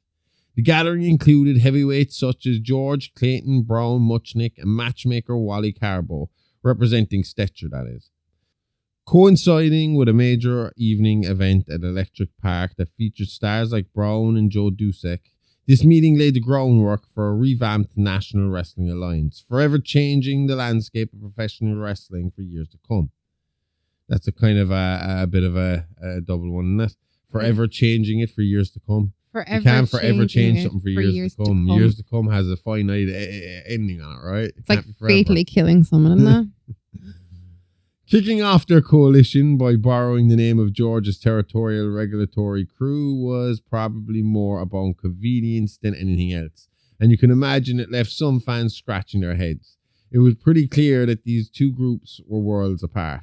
The gathering included heavyweights such as George, Clayton, Brown, Muchnick, and matchmaker Wally Carbo, representing Stetcher, that is. Coinciding with a major evening event at Electric Park that featured stars like Brown and Joe Dusek, this meeting laid the groundwork for a revamped National Wrestling Alliance, forever changing the landscape of professional wrestling for years to come. That's a kind of a bit of a double one, isn't it? Forever changing it for years to come. You can't forever change something for years to come. Years to come has a finite ending on it, right? It's like fatally killing someone, isn't it? Kicking off their coalition by borrowing the name of George's territorial regulatory crew was probably more about convenience than anything else, and you can imagine it left some fans scratching their heads. It was pretty clear that these two groups were worlds apart.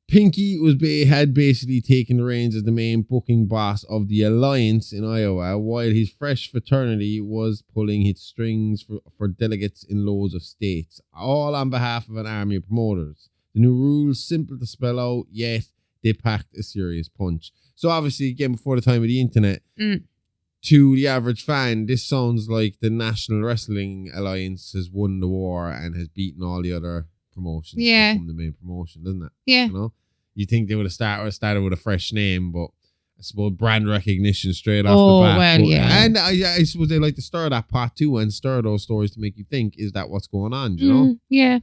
Pinky had basically taken the reins as the main booking boss of the Alliance in Iowa, while his fresh fraternity was pulling its strings for delegates in loads of states, all on behalf of an army of promoters. The new rules, simple to spell out, yet they packed a serious punch. So obviously, again, before the time of the internet, to the average fan, this sounds like the National Wrestling Alliance has won the war and has beaten all the other promotions. Yeah. To become the main promotion, doesn't it? Yeah. You know? You think they would have started with a fresh name, but I suppose brand recognition straight off the bat. Well, yeah. And I suppose they like to stir that pot too and stir those stories to make you think, is that what's going on, you know? Yeah.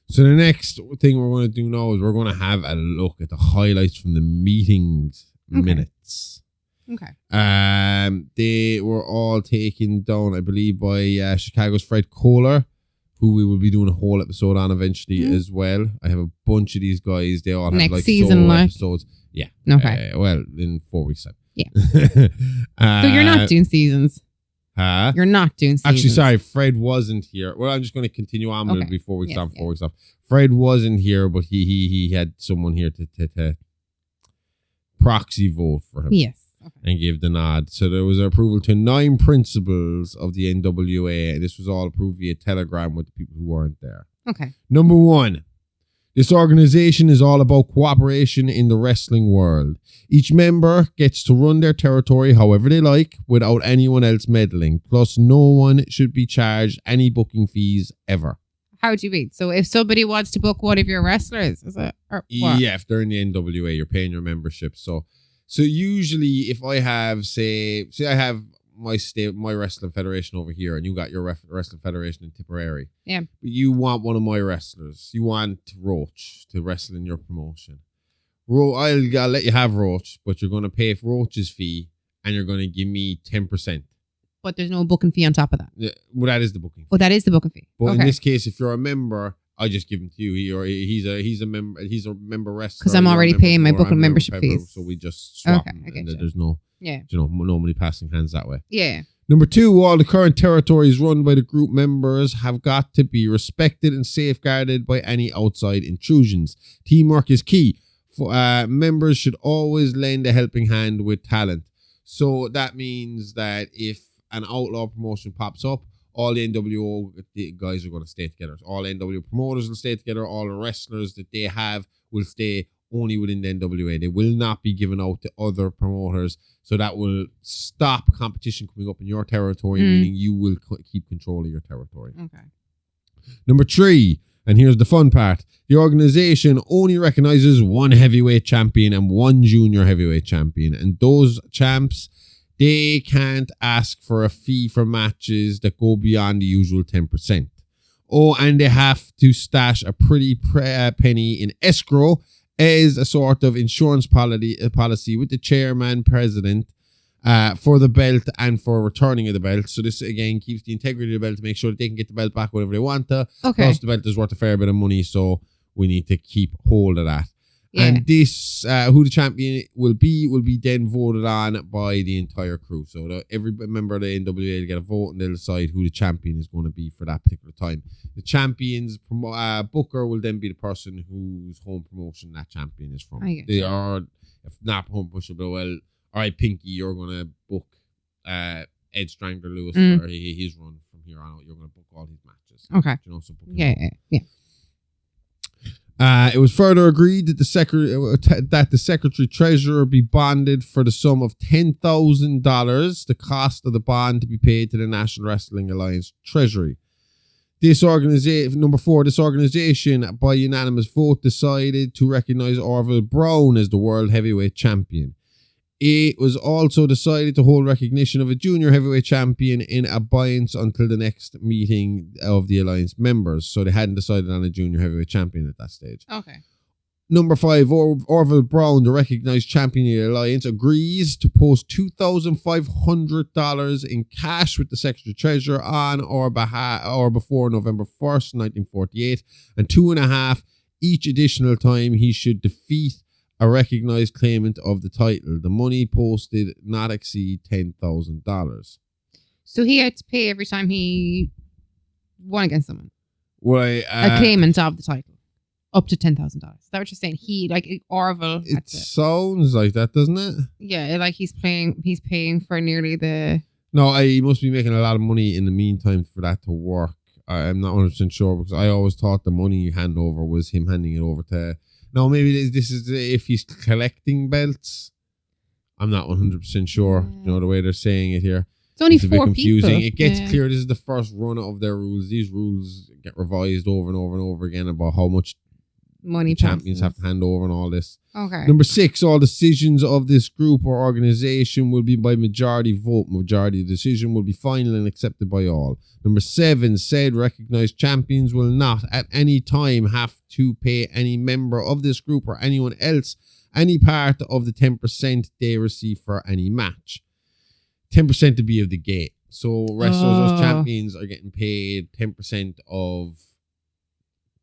So the next thing we're going to do now is we're going to have a look at the highlights from the meetings minutes. Okay. They were all taken down, I believe, by Chicago's Fred Kohler, who we will be doing a whole episode on eventually as well. I have a bunch of these guys. They all have next like season, solo like episodes. Yeah. Okay. Well, in 4 weeks time. Yeah. So you're not doing seasons. Huh? You're not doing seasons. Actually, sorry, Fred wasn't here. Well, I'm just going to continue on with it before we stop. 4 weeks off. Fred wasn't here, but he had someone here to proxy vote for him. Yes. Okay. And give the nod. So there was approval to 9 principles of the NWA. This was all approved via telegram with the people who weren't there. Okay. Number 1. This organization is all about cooperation in the wrestling world. Each member gets to run their territory however they like without anyone else meddling. Plus, no one should be charged any booking fees ever. How do you mean? So if somebody wants to book one of your wrestlers, is it? Or what? Yeah, if they're in the NWA, you're paying your membership. So usually if I have, say I have my wrestling federation over here and you got your wrestling federation in Tipperary. Yeah. But you want one of my wrestlers. You want Roach to wrestle in your promotion. I'll let you have Roach, but you're going to pay for Roach's fee and you're going to give me 10%. But there's no booking fee on top of that. Yeah, well, that is the booking fee. Oh, that is the booking fee. But in this case, if you're a member, I just give him to you. He's a member wrestler. Because I'm already paying my booking membership fees. So we just swap them, I and get there's no, yeah, no money passing hands that way. Yeah. Number 2, all the current territories run by the group members have got to be respected and safeguarded by any outside intrusions. Teamwork is key. Members should always lend a helping hand with talent. So that means that if an outlaw promotion pops up, all the NWO guys are going to stay together. All NWO promoters will stay together. All the wrestlers that they have will stay only within the NWA. They will not be given out to other promoters. So that will stop competition coming up in your territory, meaning you will keep control of your territory. Okay. Number 3, and here's the fun part. The organization only recognizes 1 heavyweight champion and 1 junior heavyweight champion. And those champs, they can't ask for a fee for matches that go beyond the usual 10%. Oh, and they have to stash a pretty penny in escrow as a sort of insurance policy with the chairman, president, for the belt and for returning of the belt. So this, again, keeps the integrity of the belt to make sure that they can get the belt back whenever they want to. Okay. Plus, the belt is worth a fair bit of money, so we need to keep hold of that. Yeah. And this, who the champion will be then voted on by the entire crew. So every member of the NWA will get a vote and they'll decide who the champion is going to be for that particular time. The champion's booker will then be the person whose home promotion that champion is from. They are, if not home pusher, but well, all right, Pinky, you're going to book Ed Strangler Lewis for his run from here on out. You're going to book all his matches. Okay. You know, so yeah. It was further agreed that the secretary treasurer be bonded for the sum of $10,000, the cost of the bond to be paid to the National Wrestling Alliance Treasury. Number 4, this organization, by unanimous vote, decided to recognize Orville Brown as the world heavyweight champion. It was also decided to hold recognition of a junior heavyweight champion in abeyance until the next meeting of the Alliance members. So they hadn't decided on a junior heavyweight champion at that stage. Okay. Number 5, Orville Brown, the recognized champion of the Alliance, agrees to post $2,500 in cash with the Secretary Treasurer on or before November 1st, 1948, and $2.5 each additional time he should defeat a recognized claimant of the title. The money posted not exceed $10,000. So he had to pay every time he won against someone. Well, a claimant of the title, up to $10,000. Is that what you're saying? He, like Orville. It sounds like that, doesn't it? Yeah, like he's paying for nearly the. No, he must be making a lot of money in the meantime for that to work. I'm not 100% sure because I always thought the money you hand over was him handing it over to. No, maybe this is if he's collecting belts. I'm not 100% sure. You know, the way they're saying it here. It's only a bit 4 confusing. people. It gets clear. This is the first run of their rules. These rules get revised over and over and over again about how much money the champions have to hand over and all this. Okay. Number 6, all decisions of this group or organization will be by majority vote. Majority decision will be final and accepted by all. Number 7, said recognized champions will not at any time have to pay any member of this group or anyone else any part of the 10% they receive for any match. 10% to be of the gate. So wrestlers, those champions are getting paid 10% of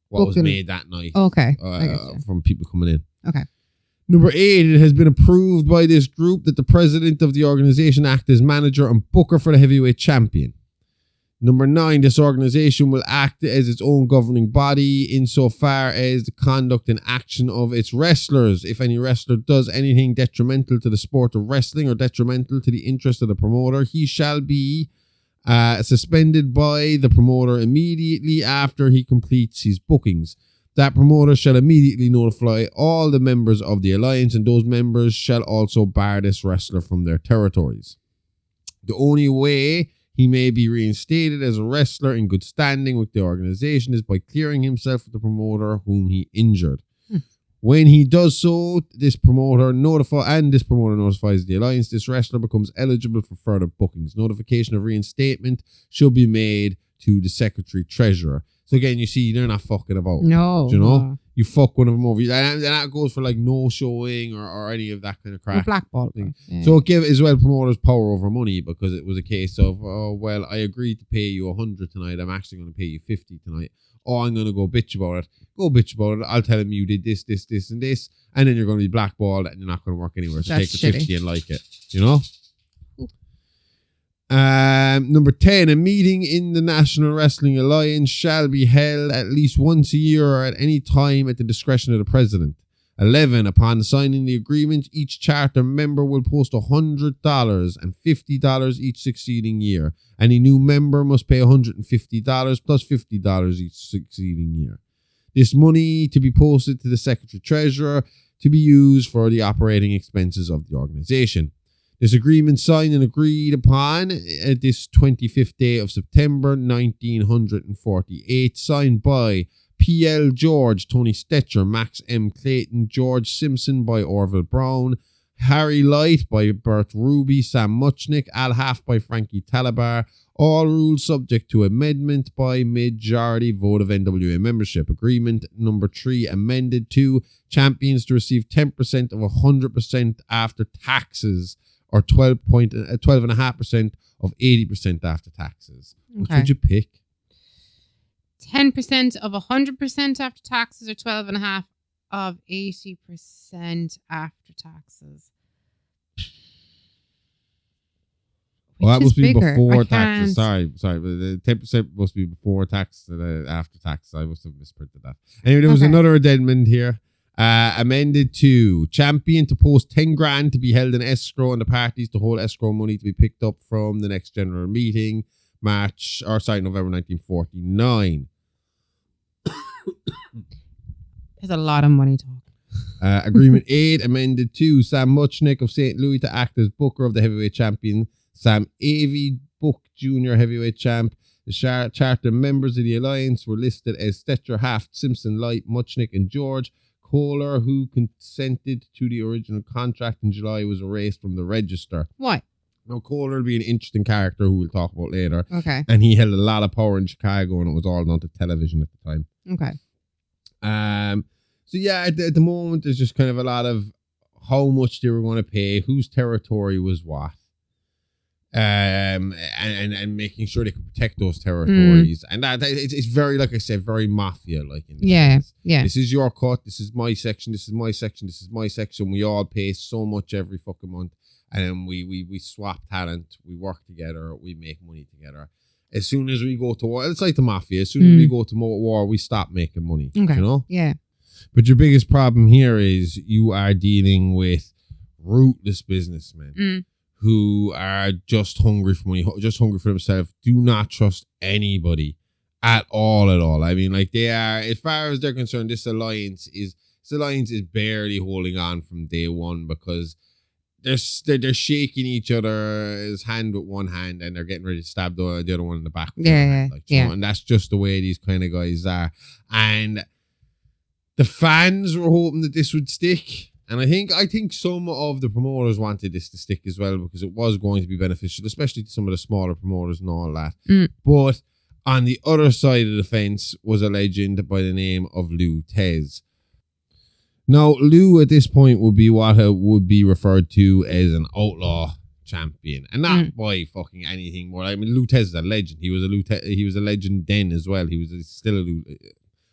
what was made that night. Okay. From people coming in. Okay. Number 8, it has been approved by this group that the president of the organization act as manager and booker for the heavyweight champion. Number 9, this organization will act as its own governing body insofar as the conduct and action of its wrestlers. If any wrestler does anything detrimental to the sport of wrestling or detrimental to the interest of the promoter, he shall be suspended by the promoter immediately after he completes his bookings. That promoter shall immediately notify all the members of the alliance, and those members shall also bar this wrestler from their territories. The only way he may be reinstated as a wrestler in good standing with the organization is by clearing himself with the promoter whom he injured. When he does so, this promoter notifies the alliance. This wrestler becomes eligible for further bookings. Notification of reinstatement should be made to the secretary treasurer. So again, you see, they're not fucking about. No. Do you know? You fuck one of them over. And that goes for like no showing or any of that kind of crap. Blackball. Yeah. So it gave as well promoters power over money, because it was a case of, oh, well, I agreed to pay you 100 tonight. I'm actually going to pay you 50 tonight. Oh, I'm going to go bitch about it. Go bitch about it. I'll tell him you did this, this, this, and this. And then you're going to be blackballed and you're not going to work anywhere. So That's take the shitty. 50 and like it. You know? Number 10, a meeting in the National Wrestling Alliance shall be held at least once a year or at any time at the discretion of the president. 11, upon signing the agreement, each charter member will post $100 and $50 each succeeding year. Any new member must pay $150 plus $50 each succeeding year. This money to be posted to the secretary treasurer to be used for the operating expenses of the organization. This agreement signed and agreed upon at this 25th day of September 1948, signed by P.L. George, Tony Stetcher, Max M. Clayton, George Simpson by Orville Brown, Harry Light by Bert Ruby, Sam Muchnick, Al Half by Frankie Talabar, all rules subject to amendment by majority vote of NWA membership. Agreement number 3 amended to champions to receive 10% of 100% after taxes, or 12.5% of 80% after taxes. Which would you pick? 10% of 100% after taxes, or 12.5% of 80% after taxes. Well, that must be bigger? before taxes. Sorry. But the 10% must be before tax and after taxes. I must have misprinted that. Anyway, there was another addendum here. Amended to champion to post 10 grand to be held in escrow, and the parties to hold escrow money to be picked up from the next general meeting, November 1949. There's a lot of money talk. Agreement 8 amended to Sam Muchnick of St. Louis to act as booker of the heavyweight champion. Sam Avey, book junior heavyweight champ. The charter members of the alliance were listed as Stetcher, Haft, Simpson, Light, Muchnick, and George. Kohler, who consented to the original contract in July, was erased from the register. Why? Now, Kohler will be an interesting character who we'll talk about later. Okay. And he held a lot of power in Chicago, and it was all done to television at the time. Okay. So yeah, at the moment, there's just kind of a lot of how much they were going to pay, whose territory was what. And making sure they could protect those territories, and that it's very, like I said, very mafia like. Yeah. This is your cut. This is my section. This is my section. This is my section. We all pay so much every fucking month, and we swap talent. We work together. We make money together. As soon as we go to war, it's like the mafia. As soon as we go to war, we stop making money. Okay. You know. Yeah. But your biggest problem here is you are dealing with ruthless businessmen. Who are just hungry for money, just hungry for themselves, do not trust anybody at all. I mean, like, they are, as far as they're concerned, this alliance is barely holding on from day one, because they're shaking each other's hand with one hand and they're getting ready to stab the other one in the back with their hand, like, you know, and that's just the way these kind of guys are. And The fans were hoping that this would stick. And I think some of the promoters wanted this to stick as well because it was going to be beneficial, especially to some of the smaller promoters and all that. But on the other side of the fence was a legend by the name of Lou Thez. Now, Lou at this point would be what would be referred to as an outlaw champion, and not by fucking anything more. I mean, Lou Thez is a legend. He was a legend then as well. He was still a Lou.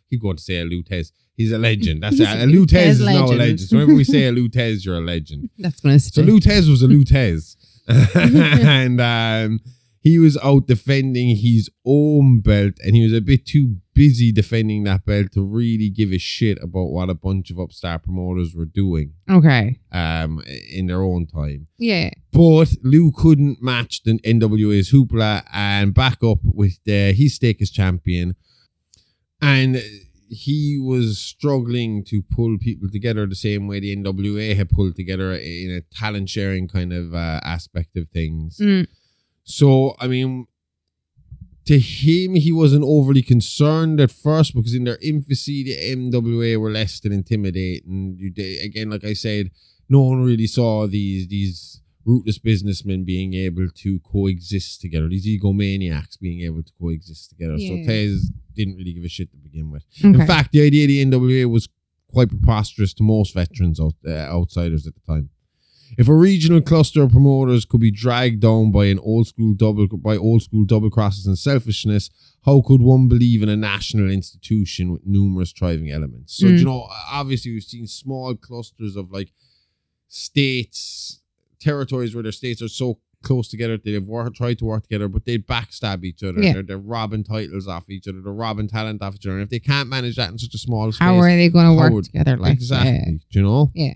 Keep going to say a Lou Thez. He's a legend. That's a Lou Thez is now a legend. So whenever we say a Lou Thez, you're a legend. That's gonna stick. So Lou Thez was a Lou Thez, and he was out defending his own belt, and he was a bit too busy defending that belt to really give a shit about what a bunch of upstart promoters were doing. Okay. In their own time. Yeah. But Lou couldn't match the NWA's hoopla and back up with his stake as champion. And he was struggling to pull people together the same way the NWA had pulled together in a talent sharing kind of aspect of things. So, I mean, to him, he wasn't overly concerned at first because in their infancy, the NWA were less than intimidating. Again, like I said, no one really saw these rootless businessmen being able to coexist together, these egomaniacs being able to coexist together. Yeah. So Tez didn't really give a shit to begin with. Okay. In fact, the idea of the NWA was quite preposterous to most veterans outsiders at the time. If a regional cluster of promoters could be dragged down by old school double crosses and selfishness, how could one believe in a national institution with numerous thriving elements? So, you know, obviously we've seen small clusters of like states, territories where their states are so close together, they've tried to work together, but they backstab each other. Yeah. They're robbing titles off each other. They're robbing talent off each other. And if they can't manage that in such a small space, how are they going to work together? Like, exactly. Do you know? Yeah.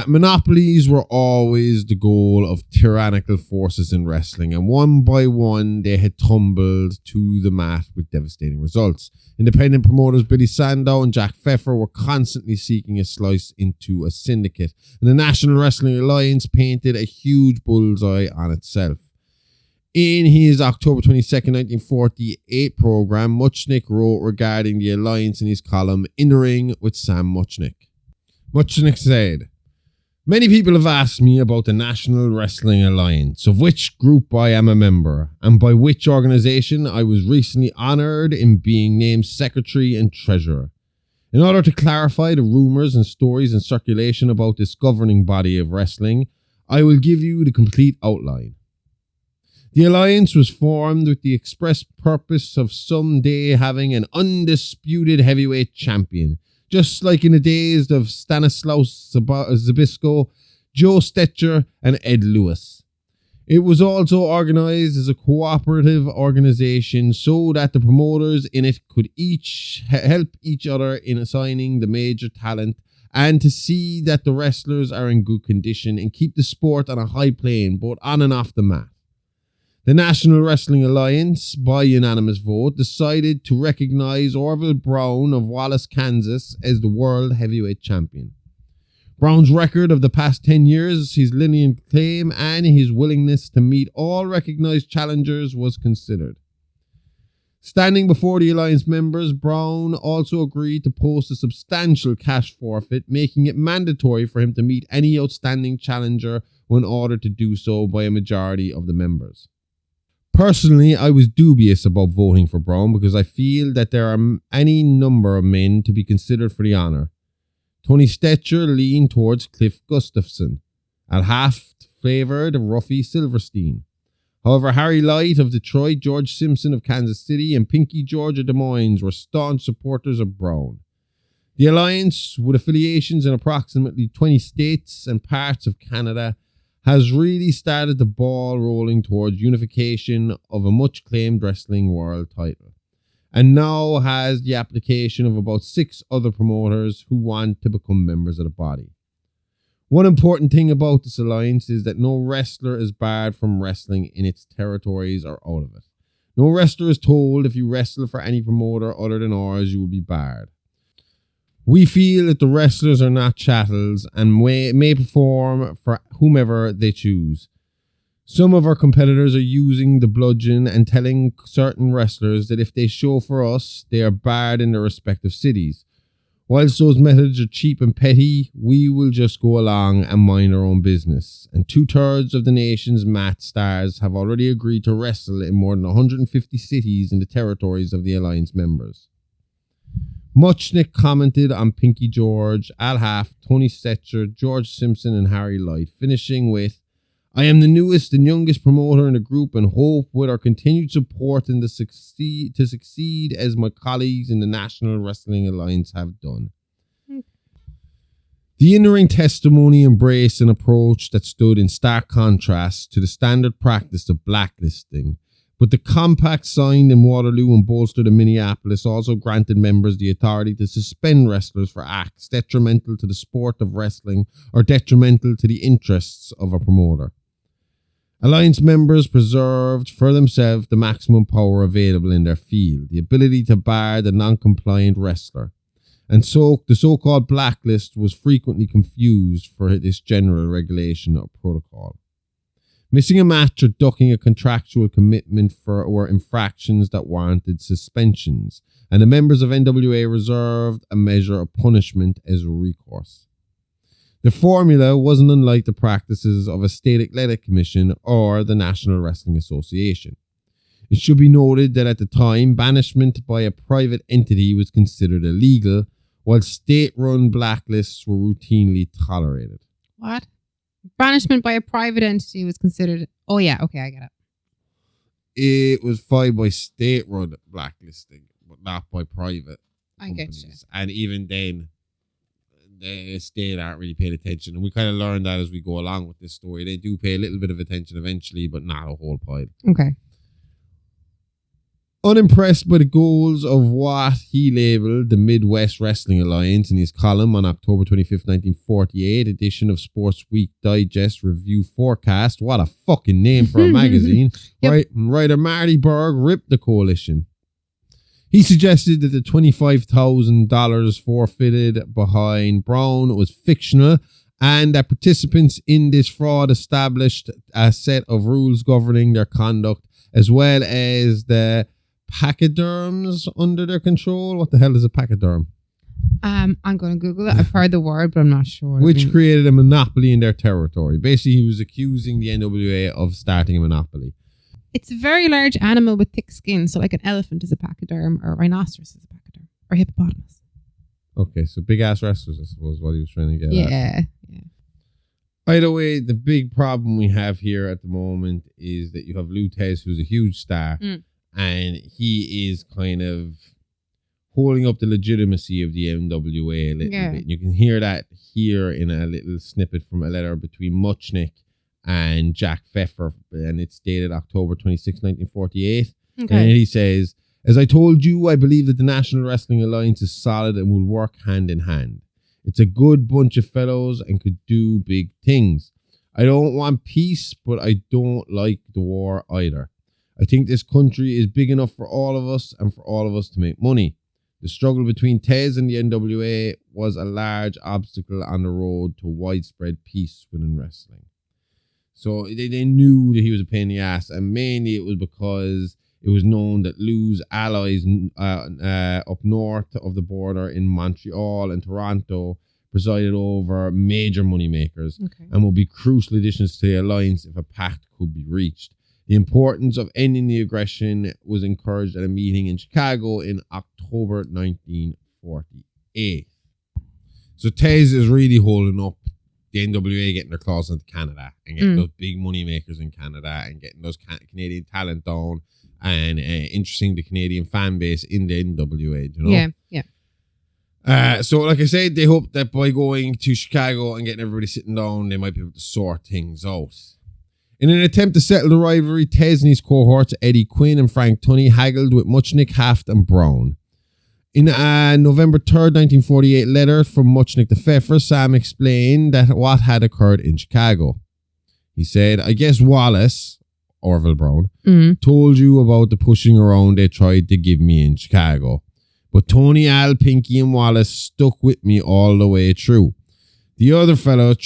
Monopolies were always the goal of tyrannical forces in wrestling, and one by one they had tumbled to the mat with devastating results. Independent promoters Billy Sandow and Jack Pfeffer were constantly seeking a slice into a syndicate, and the National Wrestling Alliance painted a huge bullseye on itself. In his October 22nd, 1948 program, Muchnick wrote regarding the alliance in his column, In the Ring with Sam Muchnick. Muchnick said, "Many people have asked me about the National Wrestling Alliance, of which group I am a member, and by which organization I was recently honored in being named secretary and treasurer. In order to clarify the rumors and stories in circulation about this governing body of wrestling, I will give you the complete outline. The alliance was formed with the express purpose of someday having an undisputed heavyweight champion, just like in the days of Stanislaus Zbyszko, Joe Stetcher, and Ed Lewis. It was also organized as a cooperative organization so that the promoters in it could each help each other in assigning the major talent and to see that the wrestlers are in good condition and keep the sport on a high plane, both on and off the mat. The National Wrestling Alliance, by unanimous vote, decided to recognize Orville Brown of Wallace, Kansas as the World Heavyweight Champion. Brown's record of the past 10 years, his lineal claim, and his willingness to meet all recognized challengers was considered. Standing before the Alliance members, Brown also agreed to post a substantial cash forfeit, making it mandatory for him to meet any outstanding challenger when ordered to do so by a majority of the members. Personally, I was dubious about voting for Brown because I feel that there are any number of men to be considered for the honour. Tony Stetcher leaned towards Cliff Gustafson. Al Haft favoured Ruffy Silverstein. However, Harry Light of Detroit, George Simpson of Kansas City, and Pinky George of Des Moines were staunch supporters of Brown. The alliance, with affiliations in approximately 20 states and parts of Canada, has really started the ball rolling towards unification of a much-claimed wrestling world title, and now has the application of about 6 other promoters who want to become members of the body. One important thing about this alliance is that no wrestler is barred from wrestling in its territories or out of it. No wrestler is told if you wrestle for any promoter other than ours, you will be barred. We feel that the wrestlers are not chattels and may perform for whomever they choose. Some of our competitors are using the bludgeon and telling certain wrestlers that if they show for us, they are barred in their respective cities. Whilst those methods are cheap and petty, we will just go along and mind our own business. And 2/3 of the nation's mat stars have already agreed to wrestle in more than 150 cities in the territories of the Alliance members. Muchnick commented on Pinky George, Al Haft, Tony Stetcher, George Simpson and Harry Light, finishing with, I am the newest and youngest promoter in the group and hope with our continued support and to succeed as my colleagues in the National Wrestling Alliance have done. The in-ring testimony embraced an approach that stood in stark contrast to the standard practice of blacklisting, but the compact signed in Waterloo and bolstered in Minneapolis also granted members the authority to suspend wrestlers for acts detrimental to the sport of wrestling or detrimental to the interests of a promoter. Alliance members preserved for themselves the maximum power available in their field, the ability to bar the non-compliant wrestler. And so the so-called blacklist was frequently confused for this general regulation or protocol. Missing a match or ducking a contractual commitment were infractions that warranted suspensions, and the members of NWA reserved a measure of punishment as recourse. The formula wasn't unlike the practices of a state athletic commission or the National Wrestling Association. It should be noted that at the time, banishment by a private entity was considered illegal, while state-run blacklists were routinely tolerated. What? Banishment by a private entity was considered... Oh, yeah. Okay, I get it. It was fine by state-run blacklisting, but not by private companies. Get you. And even then, the state aren't really paying attention. And we kind of learned that as we go along with this story. They do pay a little bit of attention eventually, but not a whole pile. Okay. Unimpressed by the goals of what he labelled the Midwest Wrestling Alliance in his column on October 25th, 1948 edition of Sports Week Digest Review Forecast. What a fucking name for a magazine. Yep. Writer Marty Berg ripped the coalition. He suggested that the $25,000 forfeited behind Brown was fictional and that participants in this fraud established a set of rules governing their conduct as well as the pachyderms under their control. What the hell is a pachyderm? I'm going to Google it. I've heard the word, but I'm not sure. Which created a monopoly in their territory. Basically, he was accusing the NWA of starting a monopoly. It's a very large animal with thick skin. So like an elephant is a pachyderm, or a rhinoceros is a pachyderm, or hippopotamus. Okay, so big ass wrestlers, I suppose, what he was trying to get at. Yeah. Either way, the big problem we have here at the moment is that you have Lou Thez, who's a huge star, and he is kind of holding up the legitimacy of the NWA a little bit. And you can hear that here in a little snippet from a letter between Muchnick and Jack Pfeffer, and it's dated October 26, 1948. Okay. And he says, as I told you, I believe that the National Wrestling Alliance is solid and will work hand in hand. It's a good bunch of fellows and could do big things. I don't want peace, but I don't like the war either. I think this country is big enough for all of us and for all of us to make money. The struggle between Tez and the NWA was a large obstacle on the road to widespread peace within wrestling. So they knew that he was a pain in the ass, and mainly it was because it was known that Lou's allies up north of the border in Montreal and Toronto presided over major moneymakers and would be crucial additions to the alliance if a pact could be reached. The importance of ending the aggression was encouraged at a meeting in Chicago in October 1948. So Tez is really holding up the NWA getting their claws into Canada and getting those big money makers in Canada and getting those Canadian talent down and interesting the Canadian fan base in the NWA, you know? Yeah. So like I said, they hope that by going to Chicago and getting everybody sitting down, they might be able to sort things out. In an attempt to settle the rivalry, Tez and his cohorts, Eddie Quinn and Frank Tunney, haggled with Muchnick, Haft and Brown. In a November 3rd, 1948 letter from Muchnick to Pfeffer, Sam explained that what had occurred in Chicago. He said, I guess Wallace, Orville Brown, told you about the pushing around they tried to give me in Chicago. But Tony, Al, Pinky and Wallace stuck with me all the way through. The other fellows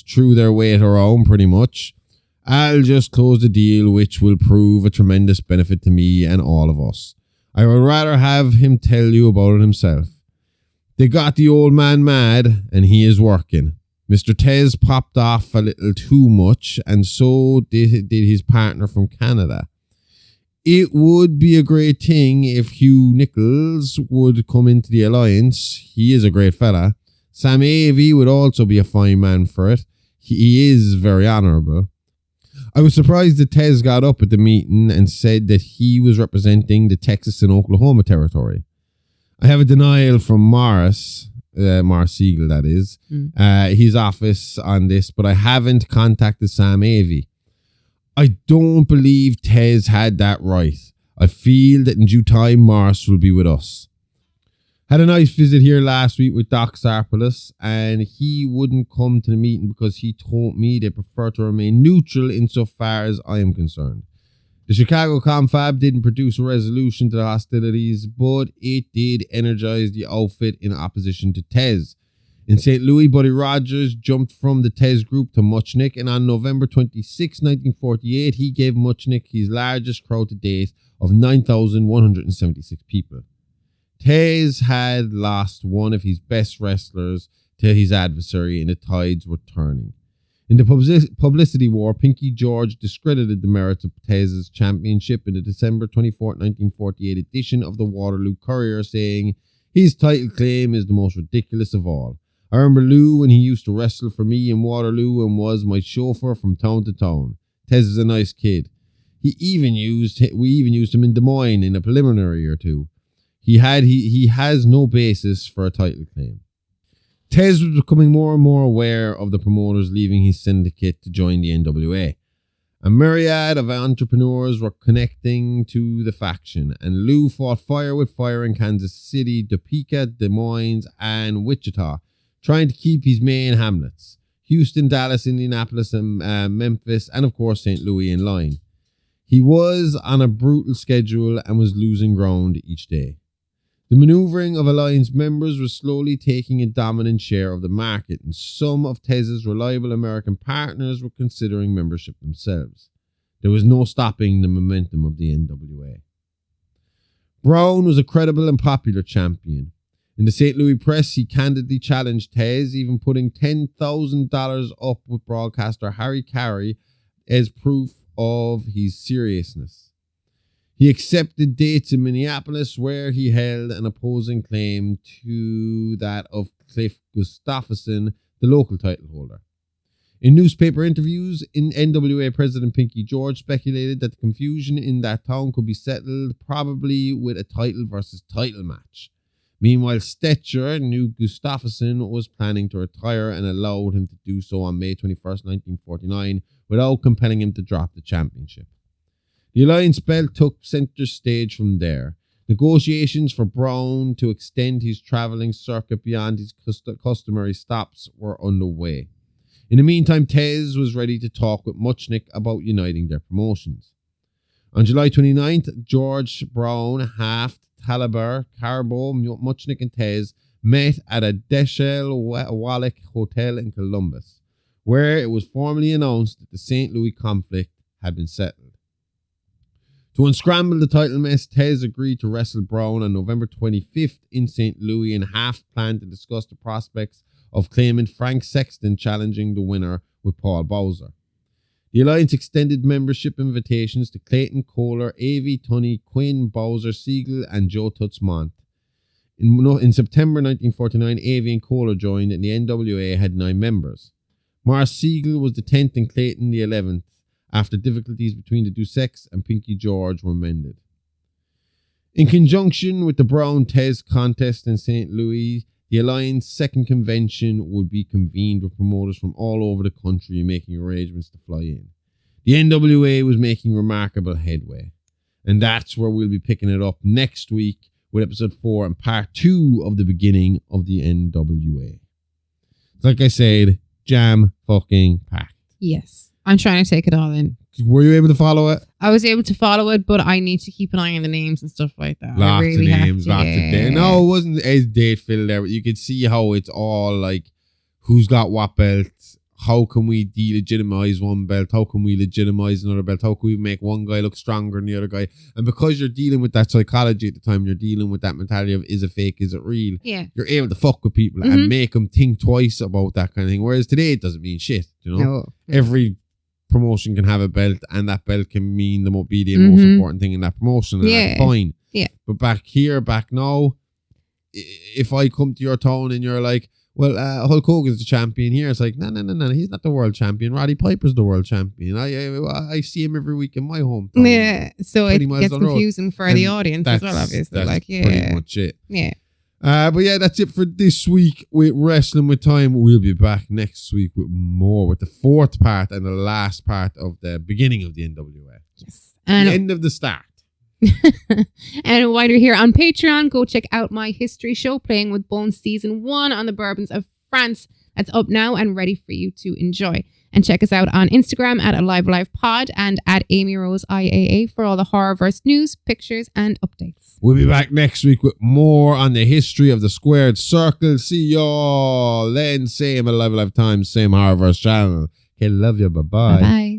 threw their weight around pretty much. Al just closed the deal, which will prove a tremendous benefit to me and all of us. I would rather have him tell you about it himself. They got the old man mad, and he is working. Mr. Tez popped off a little too much, and so did his partner from Canada. It would be a great thing if Hugh Nichols would come into the alliance. He is a great fella. Sam Avey would also be a fine man for it. He is very honourable. I was surprised that Tez got up at the meeting and said that he was representing the Texas and Oklahoma territory. I have a denial from Morris Siegel, that is, his office on this, but I haven't contacted Sam Avey. I don't believe Tez had that right. I feel that in due time, Morris will be with us. Had a nice visit here last week with Doc Sarpoulos, and he wouldn't come to the meeting because he told me they prefer to remain neutral insofar as I am concerned. The Chicago Confab didn't produce a resolution to the hostilities, but it did energize the outfit in opposition to Tez. In St. Louis, Buddy Rogers jumped from the Tez group to Muchnick, and on November 26, 1948, he gave Muchnick his largest crowd to date of 9,176 people. Tez had lost one of his best wrestlers to his adversary, and the tides were turning. In the publicity war, Pinky George discredited the merits of Tez's championship in the December 24, 1948 edition of the Waterloo Courier, saying, "His title claim is the most ridiculous of all. I remember Lou when he used to wrestle for me in Waterloo and was my chauffeur from town to town. Tez is a nice kid. We even used him in Des Moines in a preliminary or two. He has no basis for a title claim." Tez was becoming more and more aware of the promoters leaving his syndicate to join the NWA. A myriad of entrepreneurs were connecting to the faction, and Lou fought fire with fire in Kansas City, Topeka, Des Moines, and Wichita, trying to keep his main hamlets, Houston, Dallas, Indianapolis, and Memphis, and of course St. Louis in line. He was on a brutal schedule and was losing ground each day. The maneuvering of Alliance members was slowly taking a dominant share of the market, and some of Tez's reliable American partners were considering membership themselves. There was no stopping the momentum of the NWA. Brown was a credible and popular champion. In the St. Louis press, he candidly challenged Tez, even putting $10,000 up with broadcaster Harry Carey as proof of his seriousness. He accepted dates in Minneapolis, where he held an opposing claim to that of Cliff Gustafson, the local title holder. In newspaper interviews, NWA President Pinky George speculated that the confusion in that town could be settled probably with a title versus title match. Meanwhile, Stetcher knew Gustafson was planning to retire and allowed him to do so on May 21st, 1949, without compelling him to drop the championship. The Alliance belt took center stage from there. Negotiations for Brown to extend his traveling circuit beyond his customary stops were underway. In the meantime, Tez was ready to talk with Muchnick about uniting their promotions. On July 29th, George, Brown, Haft, Talaber, Carbo, Muchnick, and Tez met at a Deschel Wallach Hotel in Columbus, where it was formally announced that the St. Louis conflict had been settled. To unscramble the title mess, Tez agreed to wrestle Brown on November 25th in St. Louis, and Haft planned to discuss the prospects of claimant Frank Sexton challenging the winner with Paul Bowser. The Alliance extended membership invitations to Clayton, Kohler, Avey, Tunney, Quinn, Bowser, Siegel, and Joe Tutzmont. In September 1949, Avey and Kohler joined, and the NWA had 9 members. Morris Siegel was the 10th and Clayton the 11th. After difficulties between the Duseks and Pinky George were mended. In conjunction with the Brown-Tez contest in St. Louis, the Alliance second convention would be convened with promoters from all over the country making arrangements to fly in. The NWA was making remarkable headway, and that's where we'll be picking it up next week with episode 4 and part 2 of the beginning of the NWA. Like I said, jam fucking packed. Yes. I'm trying to take it all in. Were you able to follow it? I was able to follow it, but I need to keep an eye on the names and stuff like that. Lots of names, lots of dates. No, it wasn't as date filled there, but you could see how it's all like who's got what belts how can we delegitimize one belt? How can we legitimize another belt? How can we make one guy look stronger than the other guy? And because you're dealing with that psychology at the time, you're dealing with that mentality of, is it fake, is it real? Yeah. You're able to fuck with people and make them think twice about that kind of thing. Whereas today, it doesn't mean shit, you know? No. Every promotion can have a belt, and that belt can mean the most important thing in that promotion, and that's fine. Yeah. But back now, if I come to your town and you're like, well, Hulk Hogan's the champion here, it's like, no, he's not the world champion. Roddy Piper's the world champion. I see him every week in my hometown. Yeah, so it gets confusing for the audience as well, obviously. That's pretty much it. Yeah. But yeah, that's it for this week with Wrestling with Time. We'll be back next week with more, with the fourth part and the last part of the beginning of the NWA. Yes. And the end of the start. And while you're here on Patreon, go check out my history show, Playing with Bones Season 1 on the Bourbons of France. That's up now and ready for you to enjoy. And check us out on Instagram at AliveLivePod and at Amy Rose IAA for all the Horrorverse news, pictures, and updates. We'll be back next week with more on the history of the squared circle. See y'all then. Same at Alive Time, same Horrorverse channel. Okay, love you. Bye-bye. Bye-bye.